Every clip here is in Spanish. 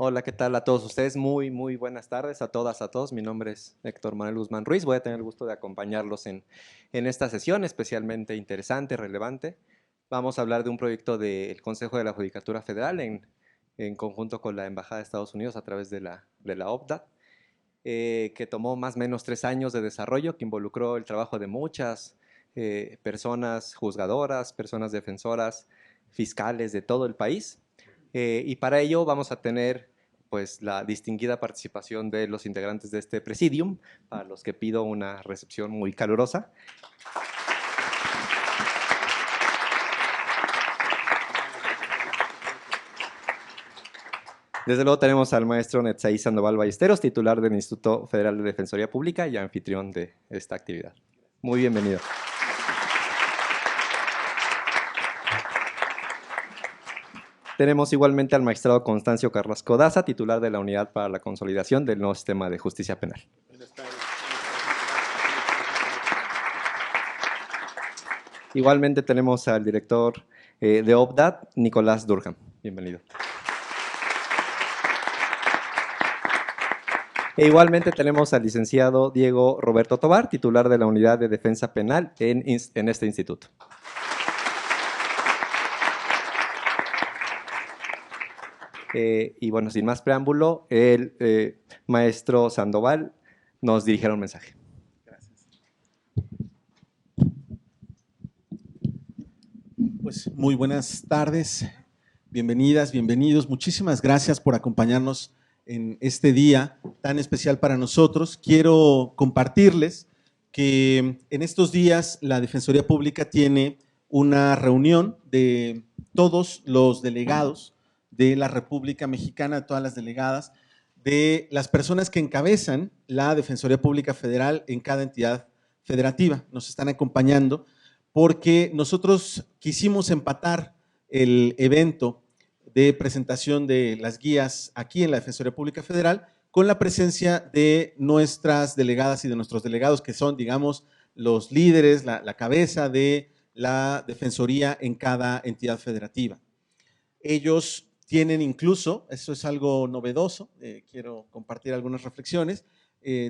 Hola, ¿qué tal a todos ustedes? Muy buenas tardes a todas, a todos. Mi nombre es Héctor Manuel Guzmán Ruiz. Voy a tener el gusto de acompañarlos en esta sesión especialmente interesante, relevante. Vamos a hablar de un proyecto del Consejo de la Judicatura Federal en conjunto con la Embajada de Estados Unidos a través de la OPDAT, que tomó más o menos 3 años de desarrollo, que involucró el trabajo de muchas personas juzgadoras, personas defensoras, fiscales de todo el país. Y para ello vamos a tener pues la distinguida participación de los integrantes de este presidium, para los que pido una recepción muy calurosa. Desde luego tenemos al maestro Netzaí Sandoval Ballesteros, titular del Instituto Federal de Defensoría Pública y anfitrión de esta actividad. Muy bienvenido. Tenemos igualmente al magistrado Constancio Carrasco Daza, titular de la Unidad para la Consolidación del Nuevo Sistema de Justicia Penal. Igualmente tenemos al director de OPDAT, Nicolás Durham. Bienvenido. E igualmente tenemos al licenciado Diego Roberto Tobar, titular de la Unidad de Defensa Penal en este instituto. Y bueno, sin más preámbulo, el maestro Sandoval nos dirigirá un mensaje. Gracias. Pues muy buenas tardes, bienvenidas, bienvenidos. Muchísimas gracias por acompañarnos en este día tan especial para nosotros. Quiero compartirles que en estos días la Defensoría Pública tiene una reunión de todos los delegados de la República Mexicana, de todas las delegadas, de las personas que encabezan la Defensoría Pública Federal en cada entidad federativa. Nos están acompañando porque nosotros quisimos empatar el evento de presentación de las guías aquí en la Defensoría Pública Federal con la presencia de nuestras delegadas y de nuestros delegados, que son, digamos, los líderes, la cabeza de la Defensoría en cada entidad federativa. Ellos tienen incluso, eso es algo novedoso, quiero compartir algunas reflexiones.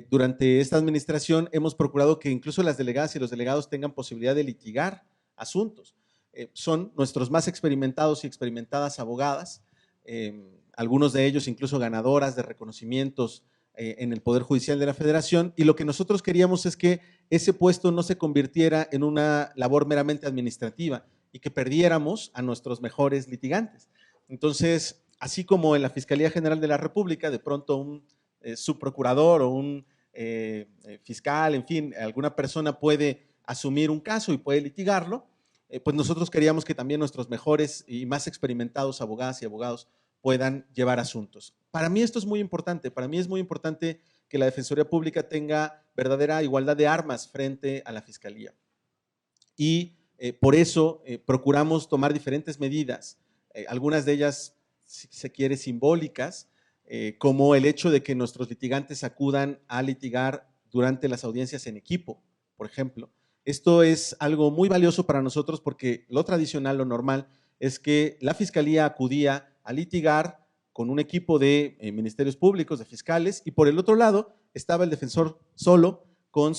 Durante esta administración hemos procurado que incluso las delegadas y los delegados tengan posibilidad de litigar asuntos. Son nuestros más experimentados y experimentadas abogadas, algunos de ellos incluso ganadoras de reconocimientos en el Poder Judicial de la Federación, y lo que nosotros queríamos es que ese puesto no se convirtiera en una labor meramente administrativa y que perdiéramos a nuestros mejores litigantes. Entonces, así como en la Fiscalía General de la República, de pronto un subprocurador o un fiscal, en fin, alguna persona puede asumir un caso y puede litigarlo, pues nosotros queríamos que también nuestros mejores y más experimentados abogadas y abogados puedan llevar asuntos. Para mí esto es muy importante, para mí es muy importante que la Defensoría Pública tenga verdadera igualdad de armas frente a la Fiscalía. Y por eso procuramos tomar diferentes medidas, algunas de ellas, si se quiere, simbólicas, como el hecho de que nuestros litigantes acudan a litigar durante las audiencias en equipo, por ejemplo. Esto es algo muy valioso para nosotros porque lo tradicional, lo normal, es que la Fiscalía acudía a litigar con un equipo de ministerios públicos, de fiscales, y por el otro lado estaba el defensor solo con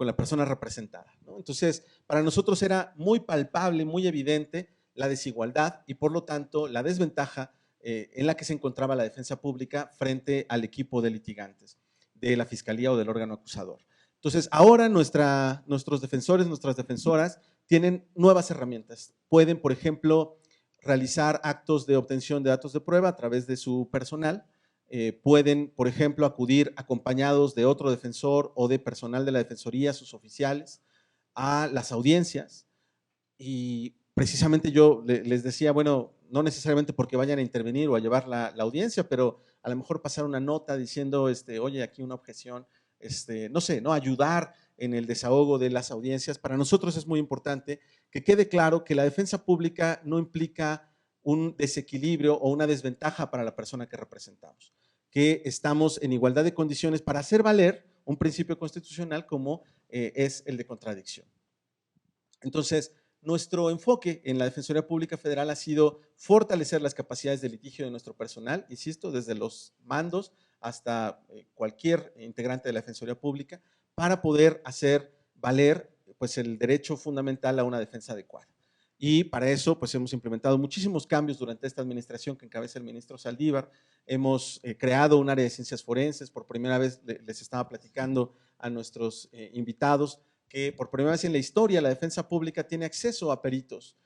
la persona representada, ¿no? Entonces, para nosotros era muy palpable, muy evidente la desigualdad y, por lo tanto, la desventaja en la que se encontraba la defensa pública frente al equipo de litigantes de la Fiscalía o del órgano acusador. Entonces, ahora nuestros defensores, nuestras defensoras tienen nuevas herramientas. Pueden, por ejemplo, realizar actos de obtención de datos de prueba a través de su personal. Pueden, por ejemplo, acudir acompañados de otro defensor o de personal de la Defensoría, sus oficiales, a las audiencias. Y precisamente yo les decía, bueno, no necesariamente porque vayan a intervenir o a llevar la audiencia, pero a lo mejor pasar una nota diciendo, oye, aquí una objeción, no sé, ¿no? Ayudar en el desahogo de las audiencias. Para nosotros es muy importante que quede claro que la defensa pública no implica un desequilibrio o una desventaja para la persona que representamos, que estamos en igualdad de condiciones para hacer valer un principio constitucional como es el de contradicción. Entonces, Nuestro enfoque en la Defensoría Pública Federal ha sido fortalecer las capacidades de litigio de nuestro personal, insisto, desde los mandos hasta cualquier integrante de la Defensoría Pública, para poder hacer valer pues, el derecho fundamental a una defensa adecuada. Y para eso pues, hemos implementado muchísimos cambios durante esta administración que encabeza el ministro Saldívar. Hemos creado un área de ciencias forenses. Por primera vez les estaba platicando a nuestros invitados que por primera vez en la historia la defensa pública tiene acceso a peritos,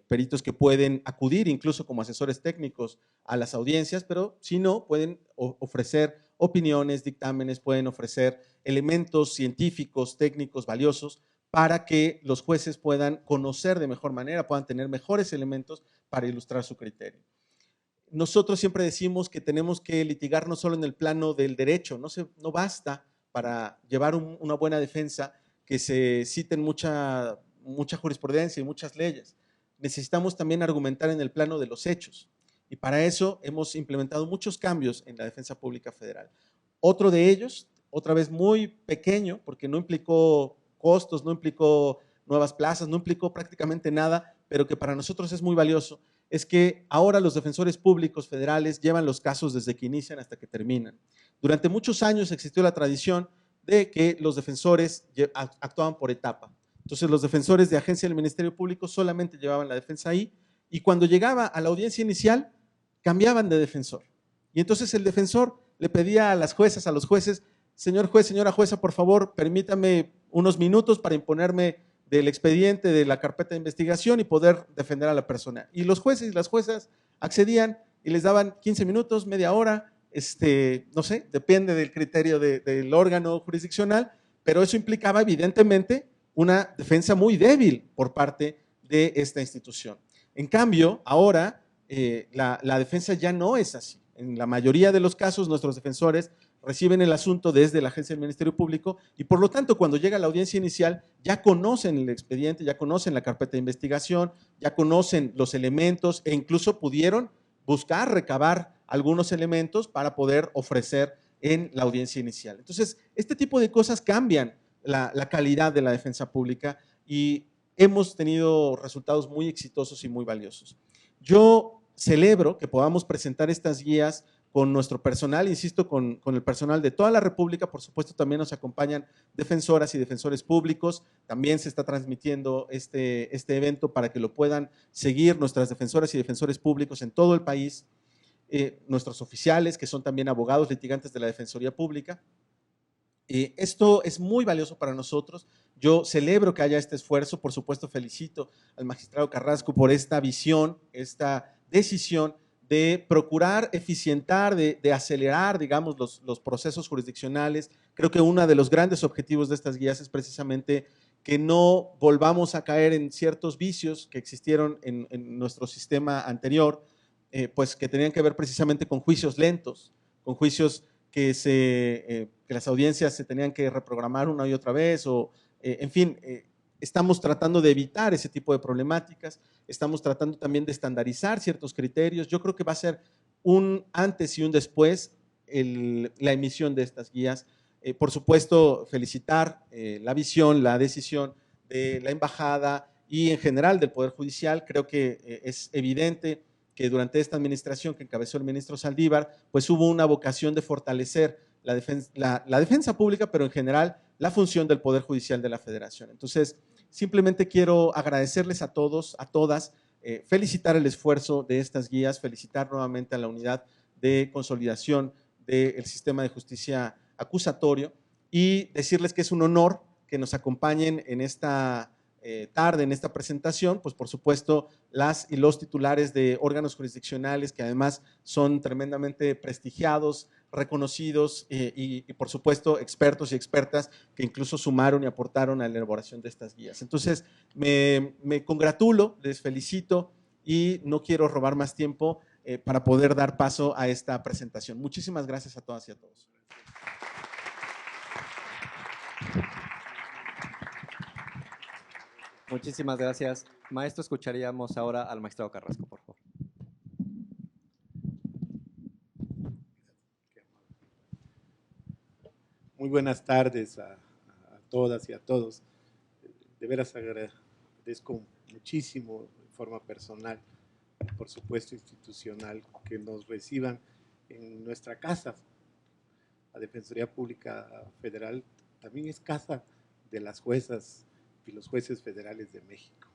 peritos que pueden acudir incluso como asesores técnicos a las audiencias, pero si no, pueden ofrecer opiniones, dictámenes, pueden ofrecer elementos científicos, técnicos valiosos para que los jueces puedan conocer de mejor manera, puedan tener mejores elementos para ilustrar su criterio. Nosotros siempre decimos que tenemos que litigar no solo en el plano del derecho, no basta para llevar una buena defensa que se citen mucha jurisprudencia y muchas leyes. Necesitamos también argumentar en el plano de los hechos. Y para eso hemos implementado muchos cambios en la defensa pública federal. Otro de ellos, otra vez muy pequeño, porque no implicó costos, no implicó nuevas plazas, no implicó prácticamente nada, pero que para nosotros es muy valioso, es que ahora los defensores públicos federales llevan los casos desde que inician hasta que terminan. Durante muchos años existió la tradición de que los defensores actuaban por etapa. Entonces los defensores de agencia del Ministerio Público solamente llevaban la defensa ahí y cuando llegaba a la audiencia inicial cambiaban de defensor. Y entonces el defensor le pedía a las juezas, a los jueces, señor juez, señora jueza, por favor, permítame unos minutos para imponerme del expediente de la carpeta de investigación y poder defender a la persona. Y los jueces y las juezas accedían y les daban 15 minutos, media hora, no sé, depende del criterio del órgano jurisdiccional, pero eso implicaba evidentemente una defensa muy débil por parte de esta institución. En cambio, ahora la defensa ya no es así. En la mayoría de los casos, nuestros defensores reciben el asunto desde la agencia del Ministerio Público y por lo tanto cuando llega la audiencia inicial ya conocen el expediente, ya conocen la carpeta de investigación, ya conocen los elementos e incluso pudieron buscar, recabar algunos elementos para poder ofrecer en la audiencia inicial. Entonces, este tipo de cosas cambian la calidad de la defensa pública y hemos tenido resultados muy exitosos y muy valiosos. Yo celebro que podamos presentar estas guías con nuestro personal, insisto, con el personal de toda la República. Por supuesto, también nos acompañan defensoras y defensores públicos. También se está transmitiendo este evento para que lo puedan seguir nuestras defensoras y defensores públicos en todo el país, nuestros oficiales, que son también abogados litigantes de la Defensoría Pública. Esto es muy valioso para nosotros. Yo celebro que haya este esfuerzo. Por supuesto, felicito al magistrado Carrasco por esta visión, esta decisión de procurar eficientar, de acelerar, digamos, los procesos jurisdiccionales. Creo que uno de los grandes objetivos de estas guías es precisamente que no volvamos a caer en ciertos vicios que existieron en nuestro sistema anterior, pues que tenían que ver precisamente con juicios lentos, con juicios que las audiencias se tenían que reprogramar una y otra vez, o en fin, estamos tratando de evitar ese tipo de problemáticas, estamos tratando también de estandarizar ciertos criterios. Yo creo que va a ser un antes y un después la emisión de estas guías. Por supuesto, felicitar la visión, la decisión de la embajada y en general del Poder Judicial. Creo que es evidente que durante esta administración que encabezó el ministro Saldívar, pues hubo una vocación de fortalecer la defensa pública, pero en general la función del Poder Judicial de la Federación. Entonces, simplemente quiero agradecerles a todos, a todas, felicitar el esfuerzo de estas guías, felicitar nuevamente a la unidad de consolidación del sistema de justicia acusatorio y decirles que es un honor que nos acompañen en esta tarde en esta presentación, pues por supuesto las y los titulares de órganos jurisdiccionales que además son tremendamente prestigiados, reconocidos y por supuesto expertos y expertas que incluso sumaron y aportaron a la elaboración de estas guías. Entonces me congratulo, les felicito y no quiero robar más tiempo para poder dar paso a esta presentación. Muchísimas gracias a todas y a todos. Muchísimas gracias. Maestro, escucharíamos ahora al magistrado Carrasco, por favor. Muy buenas tardes a todas y a todos. De veras agradezco muchísimo de forma personal, por supuesto institucional, que nos reciban en nuestra casa. La Defensoría Pública Federal también es casa de las juezas y los jueces federales de México.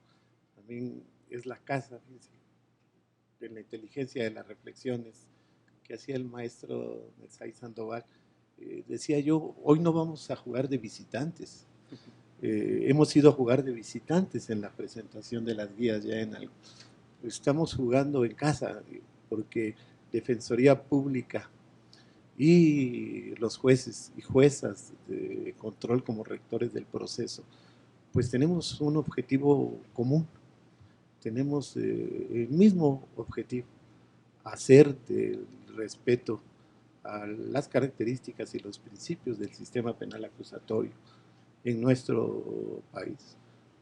También es la casa, fíjense, de la inteligencia de las reflexiones que hacía el maestro Netzaí Sandoval. Decía yo, hoy no vamos a jugar de visitantes. Hemos ido a jugar de visitantes en la presentación de las guías ya en algo. Estamos jugando en casa porque Defensoría Pública y los jueces y juezas de control como rectores del proceso, pues tenemos un objetivo común, tenemos el mismo objetivo, hacer del respeto a las características y los principios del sistema penal acusatorio en nuestro país,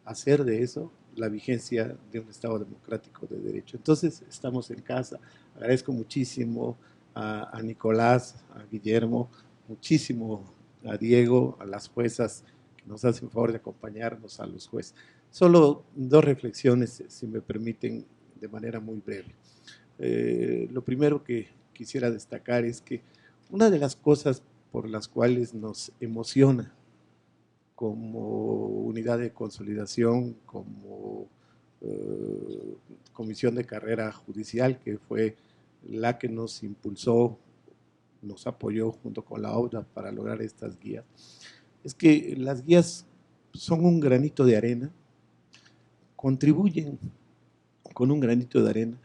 hacer de eso la vigencia de un Estado democrático de derecho. Entonces, estamos en casa. Agradezco muchísimo a Nicolás, a Guillermo, muchísimo a Diego, a las juezas que nos hacen favor de acompañarnos, a los jueces. Solo dos reflexiones, si me permiten, de manera muy breve. Lo primero que quisiera destacar es que una de las cosas por las cuales nos emociona como unidad de consolidación, como comisión de carrera judicial, que fue la que nos impulsó, nos apoyó junto con la ODA para lograr estas guías, es que las guías son un granito de arena, contribuyen con un granito de arena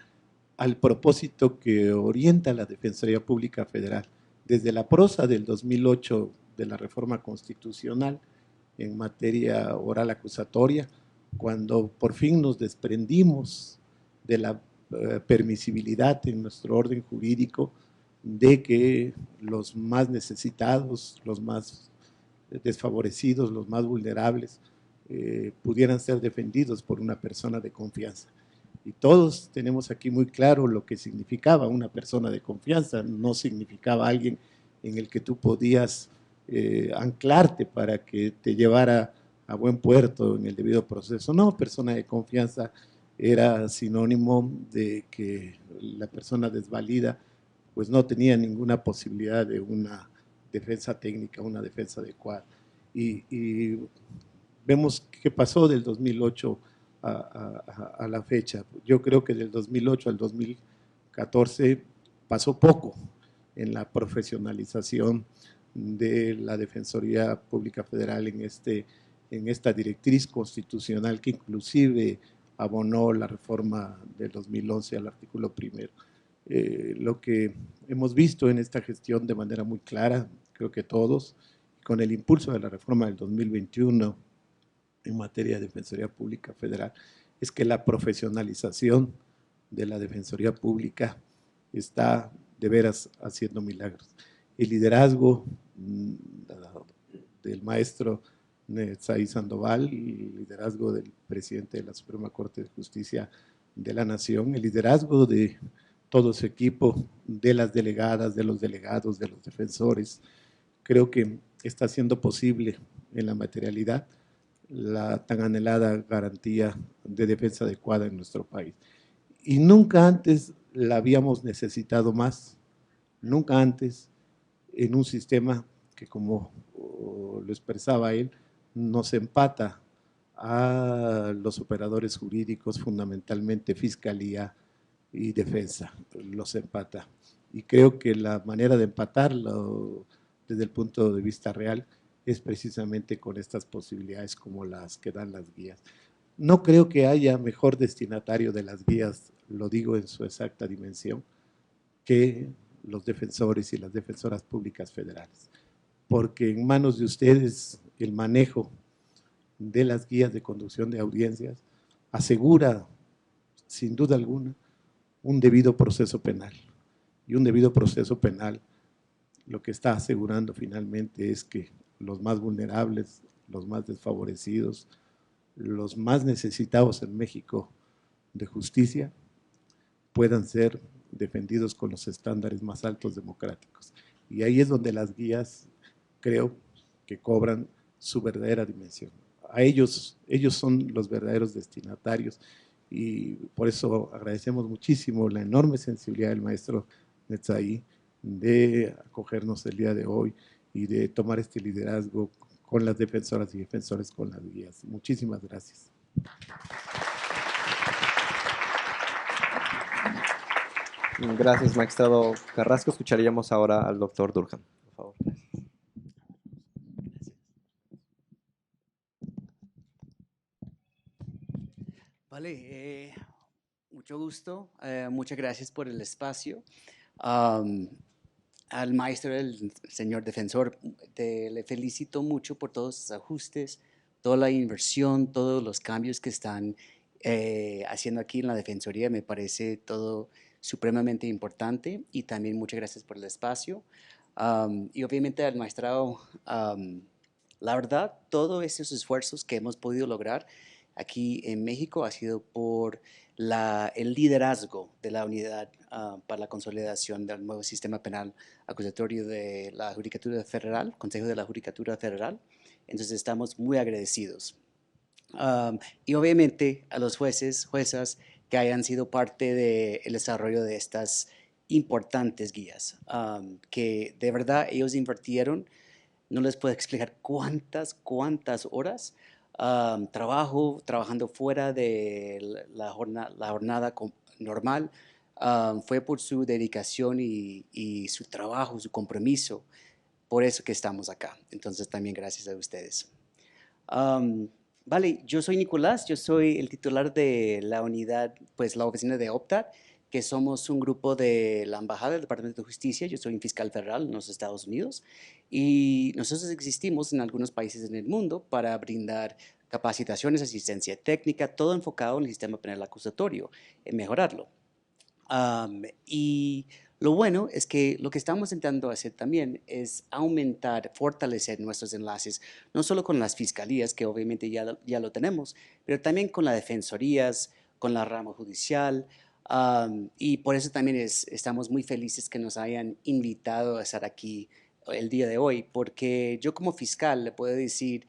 al propósito que orienta la Defensoría Pública Federal desde la prosa del 2008 de la reforma constitucional en materia oral acusatoria, cuando por fin nos desprendimos de la permisibilidad en nuestro orden jurídico de que los más necesitados, los más desfavorecidos, los más vulnerables, pudieran ser defendidos por una persona de confianza. Y todos tenemos aquí muy claro lo que significaba una persona de confianza. No significaba alguien en el que tú podías anclarte para que te llevara a buen puerto en el debido proceso. No, persona de confianza era sinónimo de que la persona desvalida pues no tenía ninguna posibilidad de una defensa técnica, una defensa adecuada. Y vemos qué pasó del 2008 a la fecha. Yo creo que del 2008 al 2014 pasó poco en la profesionalización de la Defensoría Pública Federal en esta directriz constitucional que inclusive abonó la reforma del 2011 al artículo primero. Lo que hemos visto en esta gestión de manera muy clara, creo que todos, con el impulso de la reforma del 2021 en materia de Defensoría Pública Federal, es que la profesionalización de la Defensoría Pública está de veras haciendo milagros. El liderazgo del maestro Netzaí Sandoval, el liderazgo del presidente de la Suprema Corte de Justicia de la Nación, el liderazgo de todo su equipo, de las delegadas, de los delegados, de los defensores, creo que está haciendo posible en la materialidad la tan anhelada garantía de defensa adecuada en nuestro país. Y nunca antes la habíamos necesitado más, nunca antes en un sistema que, como lo expresaba él, nos empata a los operadores jurídicos, fundamentalmente fiscalía y defensa, los empata. Y creo que la manera de empatarlo desde el punto de vista real es precisamente con estas posibilidades como las que dan las guías. No creo que haya mejor destinatario de las guías, lo digo en su exacta dimensión, que los defensores y las defensoras públicas federales, porque en manos de ustedes el manejo de las guías de conducción de audiencias asegura, sin duda alguna, un debido proceso penal. Y un debido proceso penal lo que está asegurando finalmente es que los más vulnerables, los más desfavorecidos, los más necesitados en México de justicia puedan ser defendidos con los estándares más altos democráticos. Y ahí es donde las guías creo que cobran su verdadera dimensión. a ellos son los verdaderos destinatarios. Y por eso agradecemos muchísimo la enorme sensibilidad del maestro Nezahi de acogernos el día de hoy y de tomar este liderazgo con las defensoras y defensores, con las guías. Muchísimas gracias. Gracias, magistrado Carrasco. Escucharíamos ahora al doctor Durham, por favor. Vale, mucho gusto. Muchas gracias por el espacio. Al maestro, el señor defensor, le felicito mucho por todos los ajustes, toda la inversión, todos los cambios que están haciendo aquí en la Defensoría. Me parece todo supremamente importante y también muchas gracias por el espacio. Y obviamente al maestrado, la verdad, todos esos esfuerzos que hemos podido lograr aquí en México ha sido por el liderazgo de la unidad para la consolidación del nuevo sistema penal acusatorio de la Judicatura Federal, Consejo de la Judicatura Federal. Entonces estamos muy agradecidos. Y obviamente a los jueces, juezas que hayan sido parte del desarrollo de estas importantes guías, que de verdad ellos invirtieron, no les puedo explicar cuántas horas trabajando fuera de la jornada normal. Fue por su dedicación y su trabajo, su compromiso, por eso que estamos acá. Entonces también gracias a ustedes. Vale, yo soy Nicolás, yo soy el titular de la unidad, pues la oficina de OPTAD, que somos un grupo de la Embajada del Departamento de Justicia. Yo soy un fiscal federal en los Estados Unidos y nosotros existimos en algunos países en el mundo para brindar capacitaciones, asistencia técnica, todo enfocado en el sistema penal acusatorio, en mejorarlo. Y lo bueno es que lo que estamos intentando hacer también es aumentar, fortalecer nuestros enlaces, no solo con las fiscalías, que obviamente ya lo tenemos, pero también con las defensorías, con la rama judicial. Y por eso también estamos muy felices que nos hayan invitado a estar aquí el día de hoy, porque yo como fiscal le puedo decir,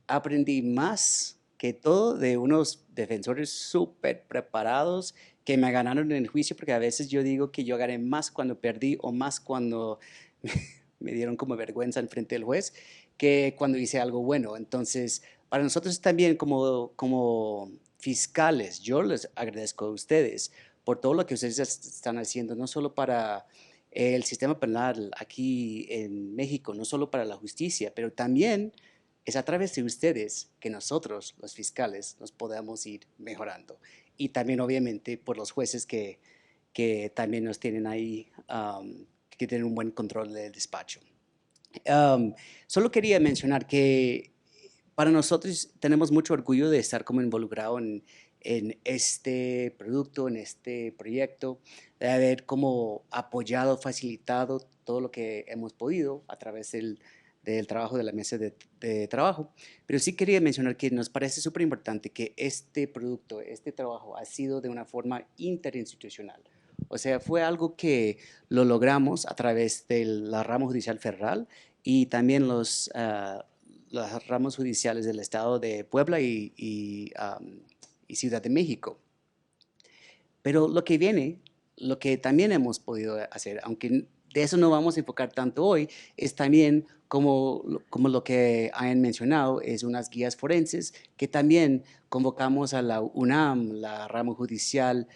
aprendí más que todo de unos defensores súper preparados que me ganaron en el juicio, porque a veces yo digo que yo gané más cuando perdí o más cuando me dieron como vergüenza en frente del juez que cuando hice algo bueno. Entonces, para nosotros también como fiscales, yo les agradezco a ustedes por todo lo que ustedes están haciendo, no solo para el sistema penal aquí en México, no solo para la justicia, pero también es a través de ustedes que nosotros, los fiscales, nos podamos ir mejorando. Y también, obviamente, por los jueces que también nos tienen ahí, que tienen un buen control del despacho. Solo quería mencionar que para nosotros tenemos mucho orgullo de estar como involucrado en este producto, en este proyecto, de haber como apoyado, facilitado todo lo que hemos podido a través del trabajo de la mesa de trabajo. Pero sí quería mencionar que nos parece súper importante que este producto, este trabajo ha sido de una forma interinstitucional. O sea, fue algo que lo logramos a través de la rama judicial federal y también los ramos judiciales del estado de Puebla y Ciudad de México. Pero lo que viene, lo que también hemos podido hacer, aunque de eso no vamos a enfocar tanto hoy, es también como lo que han mencionado, es unas guías forenses que también convocamos a la UNAM, la rama judicial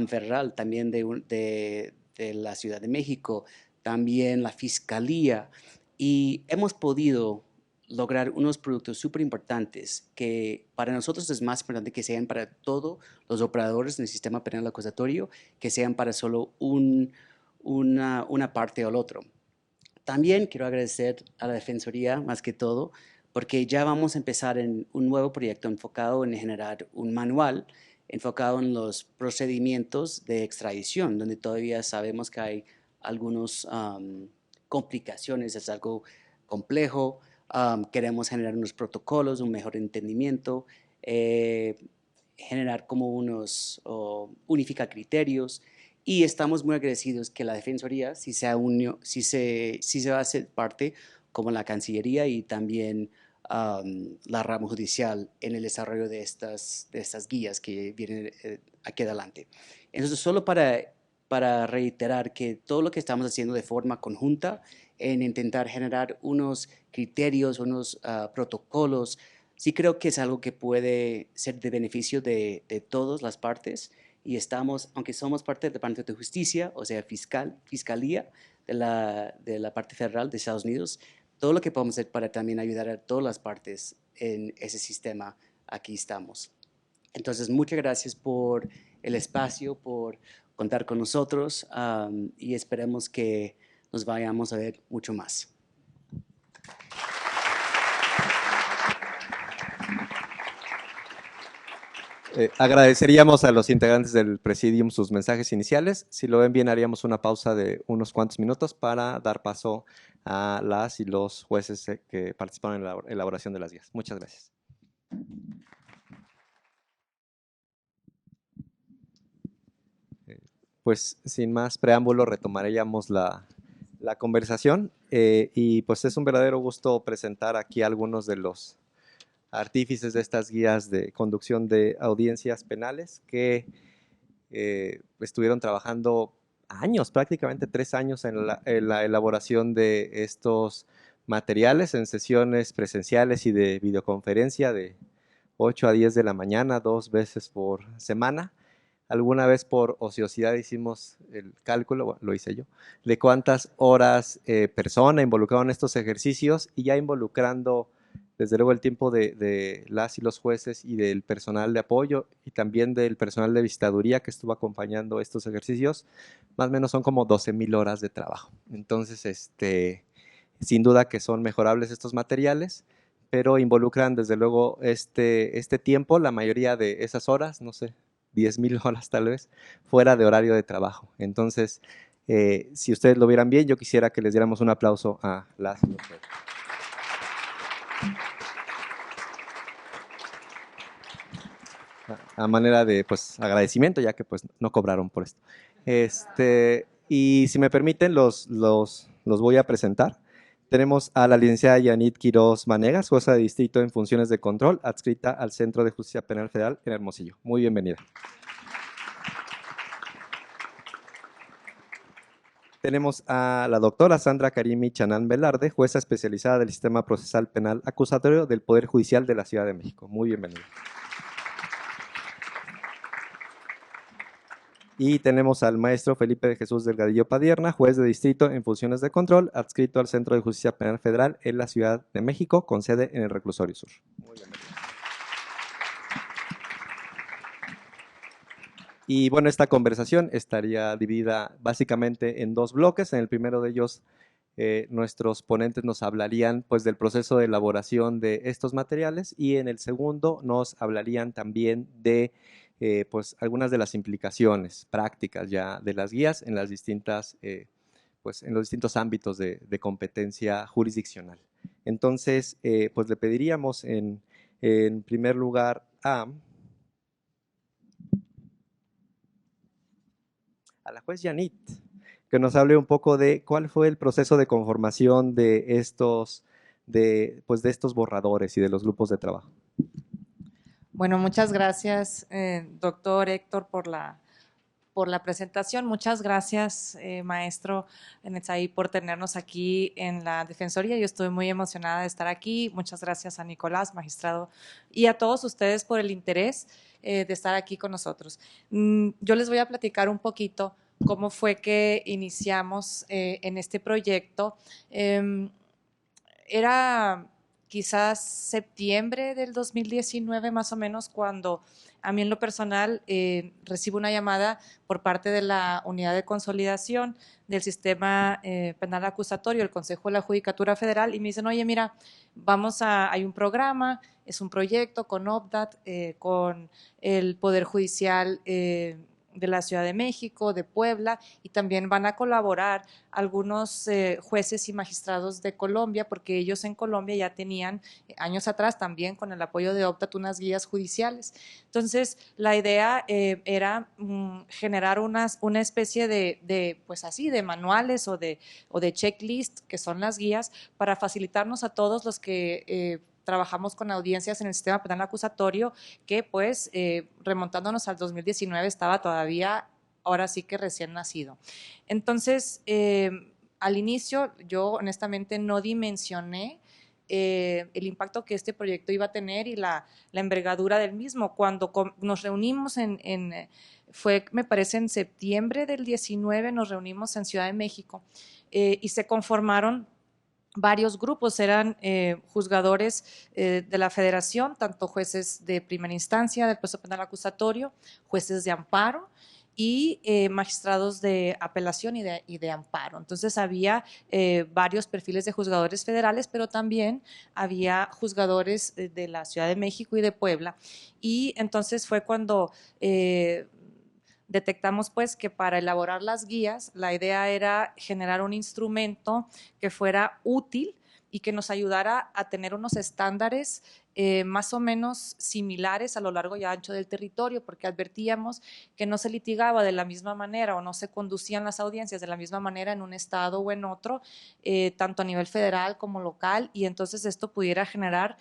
federal, también de la Ciudad de México, también la Fiscalía, y hemos podido lograr unos productos súper importantes que para nosotros es más importante que sean para todos los operadores del sistema penal acusatorio, que sean para solo una parte o el otro. También quiero agradecer a la Defensoría, más que todo, porque ya vamos a empezar en un nuevo proyecto enfocado en generar un manual enfocado en los procedimientos de extradición, donde todavía sabemos que hay algunas complicaciones, es algo complejo. Queremos generar unos protocolos, un mejor entendimiento, generar como unificar criterios, y estamos muy agradecidos que la Defensoría sí se va a hacer parte como la Cancillería y también la rama judicial en el desarrollo de estas guías que vienen aquí adelante. Entonces, solo para reiterar que todo lo que estamos haciendo de forma conjunta en intentar generar unos criterios, unos protocolos, sí creo que es algo que puede ser de beneficio de todas las partes, y estamos, aunque somos parte del Departamento de Justicia, o sea, fiscalía de la parte federal de Estados Unidos, todo lo que podemos hacer para también ayudar a todas las partes en ese sistema, aquí estamos. Entonces, muchas gracias por el espacio, por contar con nosotros, y esperemos que nos vayamos a ver mucho más. Agradeceríamos a los integrantes del Presidium sus mensajes iniciales. Si lo ven bien, haríamos una pausa de unos cuantos minutos para dar paso a las y los jueces que participaron en la elaboración de las guías. Muchas gracias. Pues sin más preámbulo, retomaríamos la conversación y pues es un verdadero gusto presentar aquí a algunos de los artífices de estas guías de conducción de audiencias penales que estuvieron trabajando años, prácticamente 3 años en la elaboración de estos materiales en sesiones presenciales y de videoconferencia de 8 a 10 de la mañana, 2 veces por semana. Alguna vez por ociosidad hicimos el cálculo, bueno, lo hice yo, de cuántas horas persona involucraron estos ejercicios, y ya involucrando desde luego el tiempo de las y los jueces y del personal de apoyo y también del personal de visitaduría que estuvo acompañando estos ejercicios, más o menos son como 12,000 horas de trabajo. Entonces, sin duda que son mejorables estos materiales, pero involucran desde luego este tiempo, la mayoría de esas horas, no sé, 10,000 horas tal vez, fuera de horario de trabajo. Entonces, si ustedes lo vieran bien, yo quisiera que les diéramos un aplauso a las y los jueces. A manera de pues agradecimiento, ya que pues no cobraron por esto. Y si me permiten, los voy a presentar. Tenemos a la licenciada Yanit Quiroz Vanegas, jueza de distrito en funciones de control, adscrita al Centro de Justicia Penal Federal en Hermosillo. Muy bienvenida. Tenemos a la doctora Sandra Karimi Chanán Velarde, jueza especializada del Sistema Procesal Penal Acusatorio del Poder Judicial de la Ciudad de México. Muy bienvenida. Y tenemos al maestro Felipe de Jesús Delgadillo Padierna, juez de distrito en funciones de control, adscrito al Centro de Justicia Penal Federal en la Ciudad de México, con sede en el Reclusorio Sur. Muy bien. Y bueno, esta conversación estaría dividida básicamente en 2 bloques. En el primero de ellos, nuestros ponentes nos hablarían pues del proceso de elaboración de estos materiales, y en el segundo nos hablarían también de pues algunas de las implicaciones prácticas ya de las guías en las distintas, pues en los distintos ámbitos de competencia jurisdiccional. Entonces, pues le pediríamos en primer lugar a la juez Yanit, que nos hable un poco de cuál fue el proceso de conformación de estos borradores y de los grupos de trabajo. Bueno, muchas gracias, doctor Héctor, por la presentación. Muchas gracias, maestro Netzaí, por tenernos aquí en la Defensoría. Yo estoy muy emocionada de estar aquí. Muchas gracias a Nicolás, magistrado, y a todos ustedes por el interés de estar aquí con nosotros. Yo les voy a platicar un poquito cómo fue que iniciamos en este proyecto. Era quizás septiembre del 2019 más o menos, cuando a mí en lo personal recibo una llamada por parte de la Unidad de Consolidación del Sistema Penal Acusatorio, el Consejo de la Judicatura Federal, y me dicen: oye, mira, hay un programa, es un proyecto con OPDAT, con el Poder Judicial de la Ciudad de México, de Puebla, y también van a colaborar algunos jueces y magistrados de Colombia, porque ellos en Colombia ya tenían años atrás también con el apoyo de OPDAT unas guías judiciales. Entonces, la idea era generar una especie pues así, de manuales o de checklist, que son las guías, para facilitarnos a todos los que trabajamos con audiencias en el sistema penal acusatorio que pues remontándonos al 2019 estaba todavía, ahora sí que recién nacido. Entonces, al inicio yo honestamente no dimensioné el impacto que este proyecto iba a tener y la envergadura del mismo. Cuando nos reunimos fue me parece en septiembre del 19, nos reunimos en Ciudad de México y se conformaron varios grupos, eran juzgadores de la federación, tanto jueces de primera instancia del proceso penal acusatorio, jueces de amparo y magistrados de apelación y de amparo. Entonces había varios perfiles de juzgadores federales, pero también había juzgadores de la Ciudad de México y de Puebla. Y entonces fue cuando detectamos pues que para elaborar las guías la idea era generar un instrumento que fuera útil y que nos ayudara a tener unos estándares más o menos similares a lo largo y ancho del territorio, porque advertíamos que no se litigaba de la misma manera o no se conducían las audiencias de la misma manera en un estado o en otro, tanto a nivel federal como local, y entonces esto pudiera generar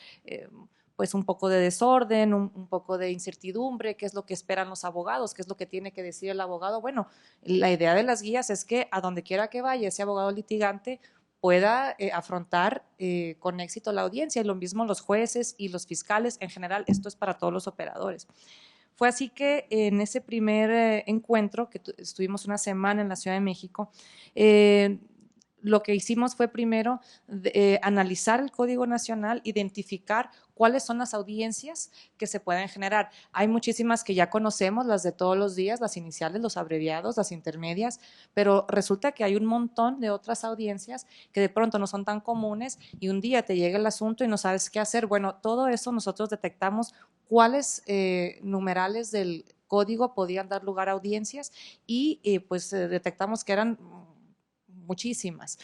pues un poco de desorden, un poco de incertidumbre, qué es lo que esperan los abogados, qué es lo que tiene que decir el abogado. Bueno, la idea de las guías es que a donde quiera que vaya ese abogado litigante pueda afrontar con éxito la audiencia, y lo mismo los jueces y los fiscales, en general esto es para todos los operadores. Fue así que en ese primer encuentro, que estuvimos una semana en la Ciudad de México, lo que hicimos fue primero analizar el Código Nacional, identificar cuáles son las audiencias que se pueden generar. Hay muchísimas que ya conocemos, las de todos los días, las iniciales, los abreviados, las intermedias, pero resulta que hay un montón de otras audiencias que de pronto no son tan comunes y un día te llega el asunto y no sabes qué hacer. Bueno, todo eso nosotros detectamos cuáles numerales del código podían dar lugar a audiencias y pues detectamos que eran muchísimas.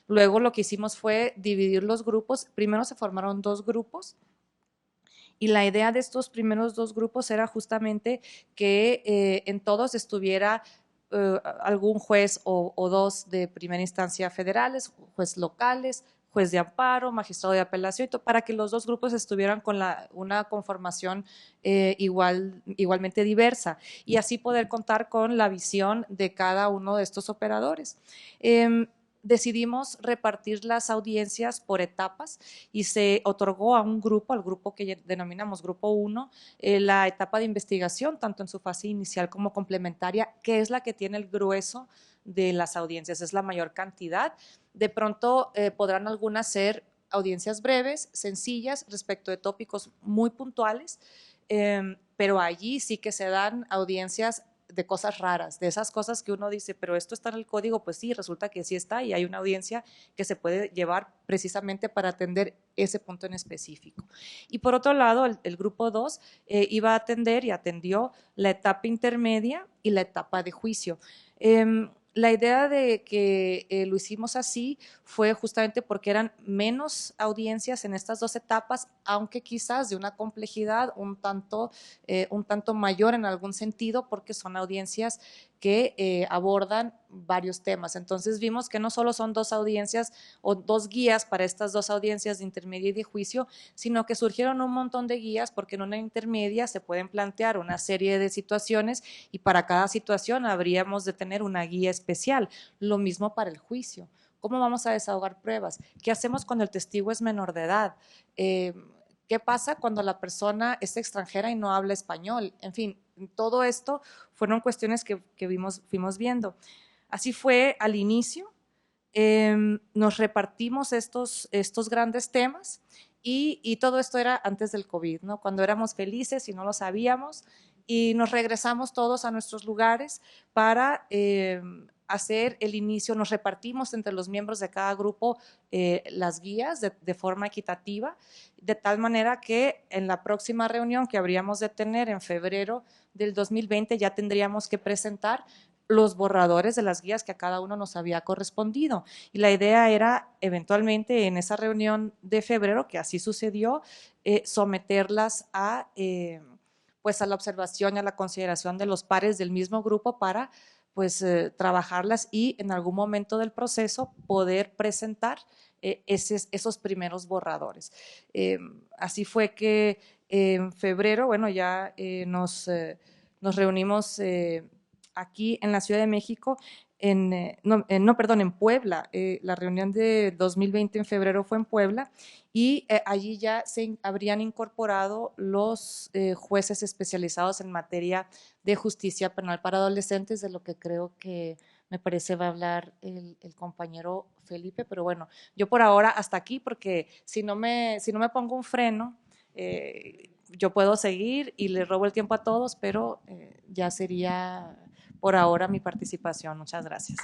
Luego lo que hicimos fue dividir los grupos. Primero se formaron 2 grupos y la idea de estos primeros 2 grupos era justamente que en todos estuviera algún juez o 2 de primera instancia federales, juez locales, juez de amparo, magistrado de apelación, para que los 2 grupos estuvieran con una conformación igualmente diversa y así poder contar con la visión de cada uno de estos operadores. Decidimos repartir las audiencias por etapas y se otorgó a un grupo, al grupo que denominamos Grupo 1, la etapa de investigación, tanto en su fase inicial como complementaria, que es la que tiene el grueso de las audiencias, es la mayor cantidad. De pronto podrán algunas ser audiencias breves, sencillas, respecto de tópicos muy puntuales, pero allí sí que se dan audiencias de cosas raras, de esas cosas que uno dice, pero esto está en el código, pues sí, resulta que sí está y hay una audiencia que se puede llevar precisamente para atender ese punto en específico. Y por otro lado, el grupo 2 iba a atender y atendió la etapa intermedia y la etapa de juicio. La idea de que lo hicimos así fue justamente porque eran menos audiencias en estas 2 etapas, aunque quizás de una complejidad un tanto mayor en algún sentido, porque son audiencias que abordan varios temas. Entonces vimos que no solo son 2 audiencias o 2 guías para estas 2 audiencias de intermedia y de juicio, sino que surgieron un montón de guías porque en una intermedia se pueden plantear una serie de situaciones y para cada situación habríamos de tener una guía especial. Lo mismo para el juicio. ¿Cómo vamos a desahogar pruebas? ¿Qué hacemos cuando el testigo es menor de edad? ¿Qué pasa cuando la persona es extranjera y no habla español? En fin, todo esto fueron cuestiones que fuimos viendo. Así fue al inicio, nos repartimos estos grandes temas y todo esto era antes del COVID, ¿no? Cuando éramos felices y no lo sabíamos y nos regresamos todos a nuestros lugares para hacer el inicio, nos repartimos entre los miembros de cada grupo las guías de forma equitativa, de tal manera que en la próxima reunión que habríamos de tener en febrero del 2020 ya tendríamos que presentar los borradores de las guías que a cada uno nos había correspondido. Y la idea era eventualmente en esa reunión de febrero, que así sucedió, someterlas pues a la observación y a la consideración de los pares del mismo grupo para pues trabajarlas y en algún momento del proceso poder presentar esos primeros borradores. Así fue que en febrero, bueno, ya nos reunimos aquí en la Ciudad de México, en Puebla. La reunión de 2020 en febrero fue en Puebla y allí ya se habrían incorporado los jueces especializados en materia de justicia penal para adolescentes, de lo que creo que me parece va a hablar el compañero Felipe, pero bueno, yo por ahora hasta aquí, porque si no me pongo un freno, yo puedo seguir y le robo el tiempo a todos, pero ya sería por ahora mi participación. Muchas gracias.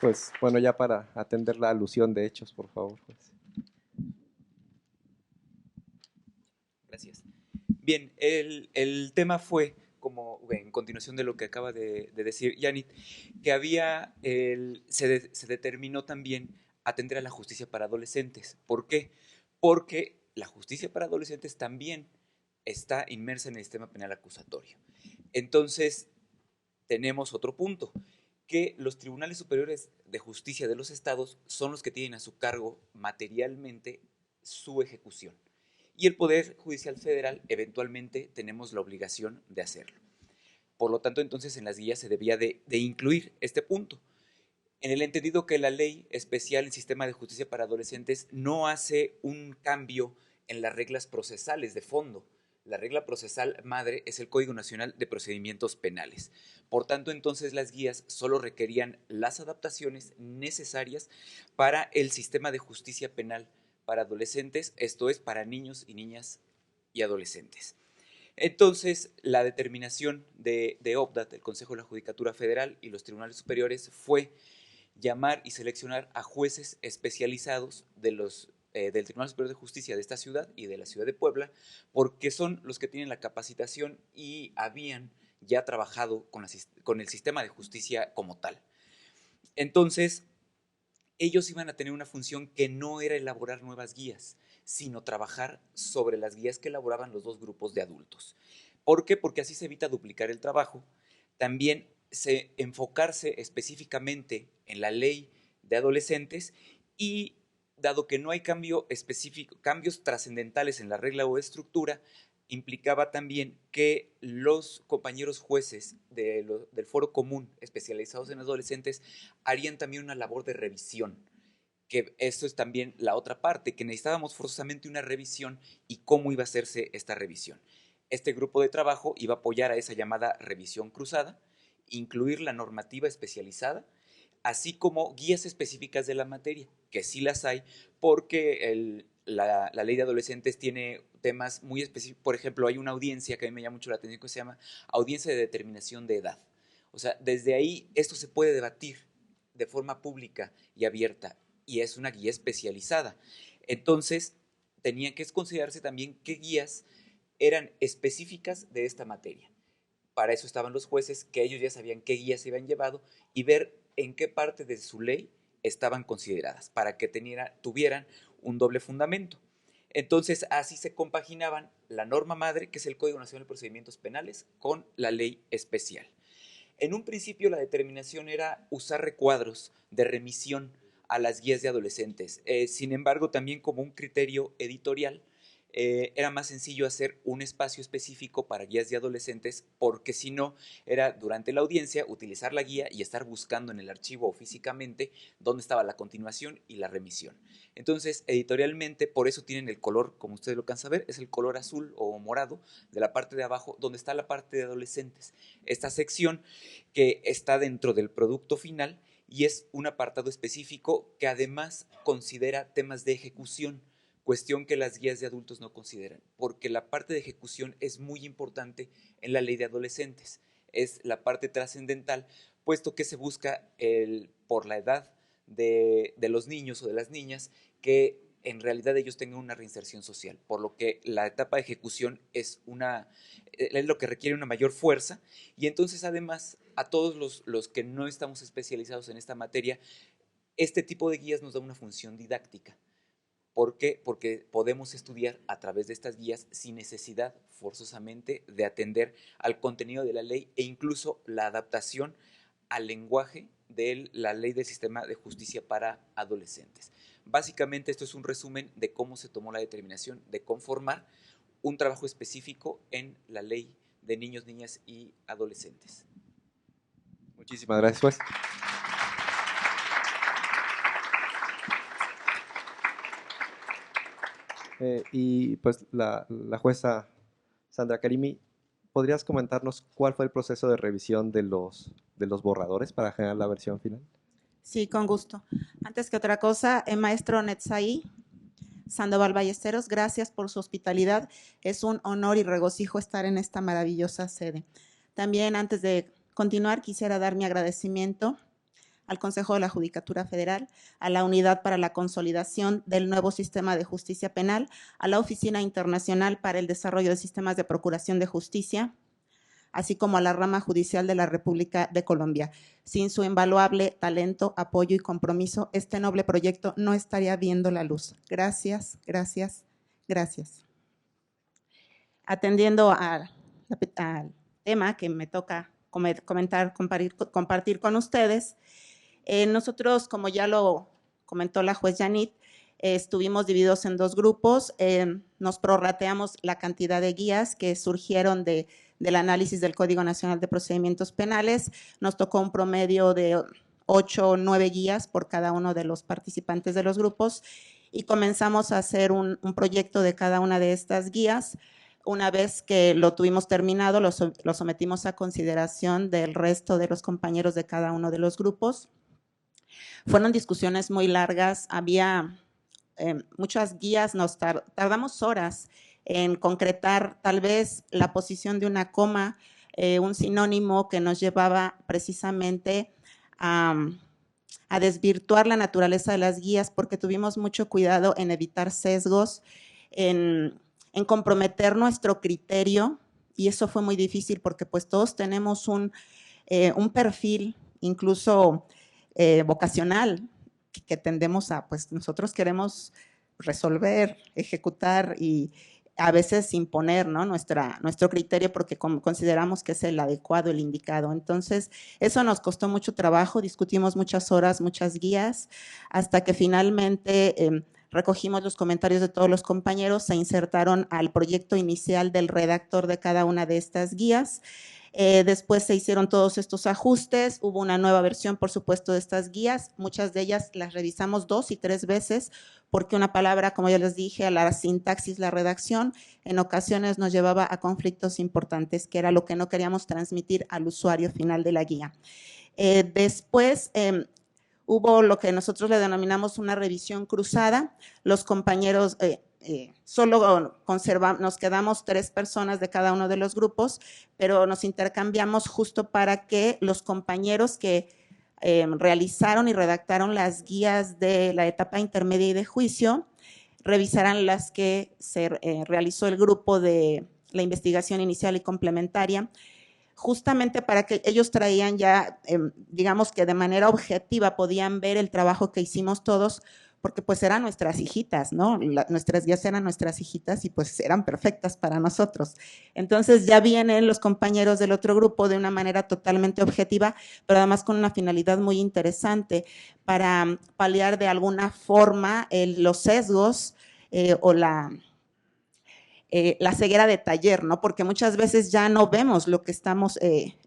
Pues bueno, ya para atender la alusión de hechos, por favor. Pues. Gracias. Bien, el tema fue, como en continuación de lo que acaba de decir Yanit, que se determinó también atender a la justicia para adolescentes. ¿Por qué? Porque la justicia para adolescentes también está inmersa en el sistema penal acusatorio. Entonces, tenemos otro punto, que los tribunales superiores de justicia de los estados son los que tienen a su cargo materialmente su ejecución. Y el Poder Judicial Federal eventualmente tenemos la obligación de hacerlo. Por lo tanto, entonces en las guías se debía de incluir este punto, en el entendido que la Ley Especial en Sistema de Justicia para Adolescentes no hace un cambio en las reglas procesales de fondo. La regla procesal madre es el Código Nacional de Procedimientos Penales. Por tanto, entonces las guías solo requerían las adaptaciones necesarias para el sistema de justicia penal para adolescentes, esto es, para niños y niñas y adolescentes. Entonces, la determinación de OPDAT, el Consejo de la Judicatura Federal y los tribunales superiores fue llamar y seleccionar a jueces especializados del Tribunal Superior de Justicia de esta ciudad y de la ciudad de Puebla, porque son los que tienen la capacitación y habían ya trabajado con el sistema de justicia como tal. Entonces, ellos iban a tener una función que no era elaborar nuevas guías, sino trabajar sobre las guías que elaboraban los dos grupos de adultos. ¿Por qué? Porque así se evita duplicar el trabajo. También enfocarse específicamente en la ley de adolescentes y, dado que no hay cambios trascendentales en la regla o estructura, implicaba también que los compañeros jueces del foro común especializados en adolescentes harían también una labor de revisión, que esto es también la otra parte, que necesitábamos forzosamente una revisión y cómo iba a hacerse esta revisión. Este grupo de trabajo iba a apoyar a esa llamada revisión cruzada, incluir la normativa especializada, así como guías específicas de la materia, que sí las hay, porque la ley de adolescentes tiene temas muy específicos. Por ejemplo, hay una audiencia que a mí me llama mucho la atención que se llama audiencia de determinación de edad. O sea, desde ahí esto se puede debatir de forma pública y abierta, y es una guía especializada. Entonces, tenían que considerarse también qué guías eran específicas de esta materia. Para eso estaban los jueces, que ellos ya sabían qué guías se habían llevado y ver en qué parte de su ley estaban consideradas, para que tuvieran un doble fundamento. Entonces, así se compaginaban la norma madre, que es el Código Nacional de Procedimientos Penales, con la ley especial. En un principio, la determinación era usar recuadros de remisión a las guías de adolescentes. Sin embargo, también como un criterio editorial, era más sencillo hacer un espacio específico para guías de adolescentes, porque si no, era durante la audiencia utilizar la guía y estar buscando en el archivo o físicamente dónde estaba la continuación y la remisión. Entonces, editorialmente, por eso tienen el color, como ustedes lo alcanzan a ver, es el color azul o morado de la parte de abajo, donde está la parte de adolescentes. Esta sección que está dentro del producto final y es un apartado específico que además considera temas de ejecución, cuestión que las guías de adultos no consideran, porque la parte de ejecución es muy importante en la ley de adolescentes. Es la parte trascendental, puesto que se busca por la edad de los niños o de las niñas, que en realidad ellos tengan una reinserción social, por lo que la etapa de ejecución es lo que requiere una mayor fuerza, y entonces además a todos los que no estamos especializados en esta materia, este tipo de guías nos da una función didáctica. ¿Por qué? Porque podemos estudiar a través de estas guías sin necesidad forzosamente de atender al contenido de la ley e incluso la adaptación al lenguaje de la ley del sistema de justicia para adolescentes. Básicamente esto es un resumen de cómo se tomó la determinación de conformar un trabajo específico en la ley de niños, niñas y adolescentes. Muchísimas gracias, juez. Y pues la jueza Sandra Karimi, ¿podrías comentarnos cuál fue el proceso de revisión de los borradores para generar la versión final? Sí, con gusto. Antes que otra cosa, maestro Netzaí Sandoval Ballesteros, gracias por su hospitalidad. Es un honor y regocijo estar en esta maravillosa sede. También, antes de continuar, quisiera dar mi agradecimiento al Consejo de la Judicatura Federal, a la Unidad para la Consolidación del Nuevo Sistema de Justicia Penal, a la Oficina Internacional para el Desarrollo de Sistemas de Procuración de Justicia, así como a la rama judicial de la República de Colombia. Sin su invaluable talento, apoyo y compromiso, este noble proyecto no estaría viendo la luz. Gracias, gracias, gracias. Atendiendo al tema que me toca comentar, compartir con ustedes, nosotros, como ya lo comentó la juez Yanit, estuvimos divididos en dos grupos, nos prorrateamos la cantidad de guías que surgieron del análisis del Código Nacional de Procedimientos Penales, nos tocó un promedio de 8 o 9 guías por cada uno de los participantes de los grupos y comenzamos a hacer un proyecto de cada una de estas guías. Una vez que lo tuvimos terminado, lo sometimos a consideración del resto de los compañeros de cada uno de los grupos. Fueron discusiones muy largas, había muchas guías, nos tardamos horas en concretar tal vez la posición de una coma, un sinónimo que nos llevaba precisamente a desvirtuar la naturaleza de las guías porque tuvimos mucho cuidado en evitar sesgos, en comprometer nuestro criterio y eso fue muy difícil porque pues todos tenemos un perfil incluso vocacional que tendemos a, pues nosotros queremos resolver, ejecutar y a veces imponer, ¿no? nuestro criterio porque consideramos que es el adecuado, el indicado. Entonces, eso nos costó mucho trabajo, discutimos muchas horas, muchas guías, hasta que finalmente recogimos los comentarios de todos los compañeros, se insertaron al proyecto inicial del redactor de cada una de estas guías. Después se hicieron todos estos ajustes, hubo una nueva versión, por supuesto, de estas guías, muchas de ellas las revisamos 2 y 3 veces, porque una palabra, como ya les dije, a la sintaxis, la redacción, en ocasiones nos llevaba a conflictos importantes, que era lo que no queríamos transmitir al usuario final de la guía. Después hubo lo que nosotros le denominamos una revisión cruzada, los compañeros solo nos quedamos 3 personas de cada uno de los grupos, pero nos intercambiamos justo para que los compañeros que realizaron y redactaron las guías de la etapa intermedia y de juicio, revisaran las que se realizó el grupo de la investigación inicial y complementaria, justamente para que ellos traían ya, digamos que de manera objetiva podían ver el trabajo que hicimos todos, porque pues eran nuestras hijitas, ¿no? Nuestras guías eran nuestras hijitas y pues eran perfectas para nosotros. Entonces ya vienen los compañeros del otro grupo de una manera totalmente objetiva, pero además con una finalidad muy interesante para paliar de alguna forma los sesgos o la ceguera de taller, ¿no? Porque muchas veces ya no vemos lo que estamos,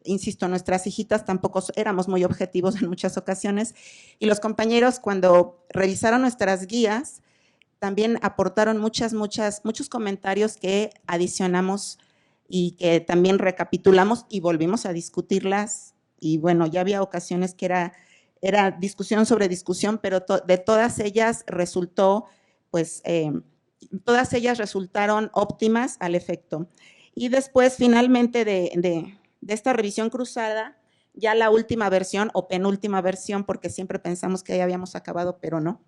insisto, nuestras hijitas tampoco éramos muy objetivos en muchas ocasiones y los compañeros cuando revisaron nuestras guías también aportaron muchos comentarios que adicionamos y que también recapitulamos y volvimos a discutirlas y bueno, ya había ocasiones que era discusión sobre discusión, pero de todas ellas resultó pues todas ellas resultaron óptimas al efecto. Y después, finalmente, de esta revisión cruzada, ya la última versión o penúltima versión, porque siempre pensamos que ya habíamos acabado, pero no.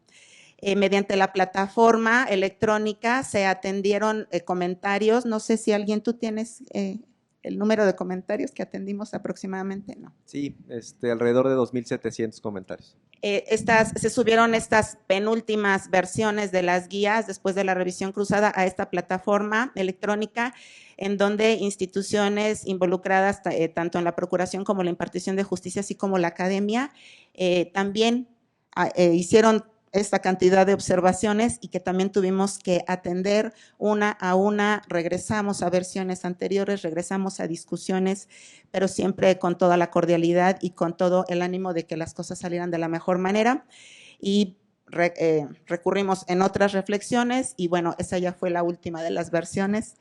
Mediante la plataforma electrónica se atendieron comentarios. No sé si tú tienes el número de comentarios que atendimos aproximadamente, ¿no? Sí, alrededor de 2,700 comentarios. se subieron estas penúltimas versiones de las guías después de la revisión cruzada a esta plataforma electrónica, en donde instituciones involucradas tanto en la procuración como la impartición de justicia, así como la academia, también hicieron esta cantidad de observaciones y que también tuvimos que atender una a una. Regresamos a versiones anteriores, regresamos a discusiones, pero siempre con toda la cordialidad y con todo el ánimo de que las cosas salieran de la mejor manera. Y recurrimos en otras reflexiones y bueno, esa ya fue la última de las versiones,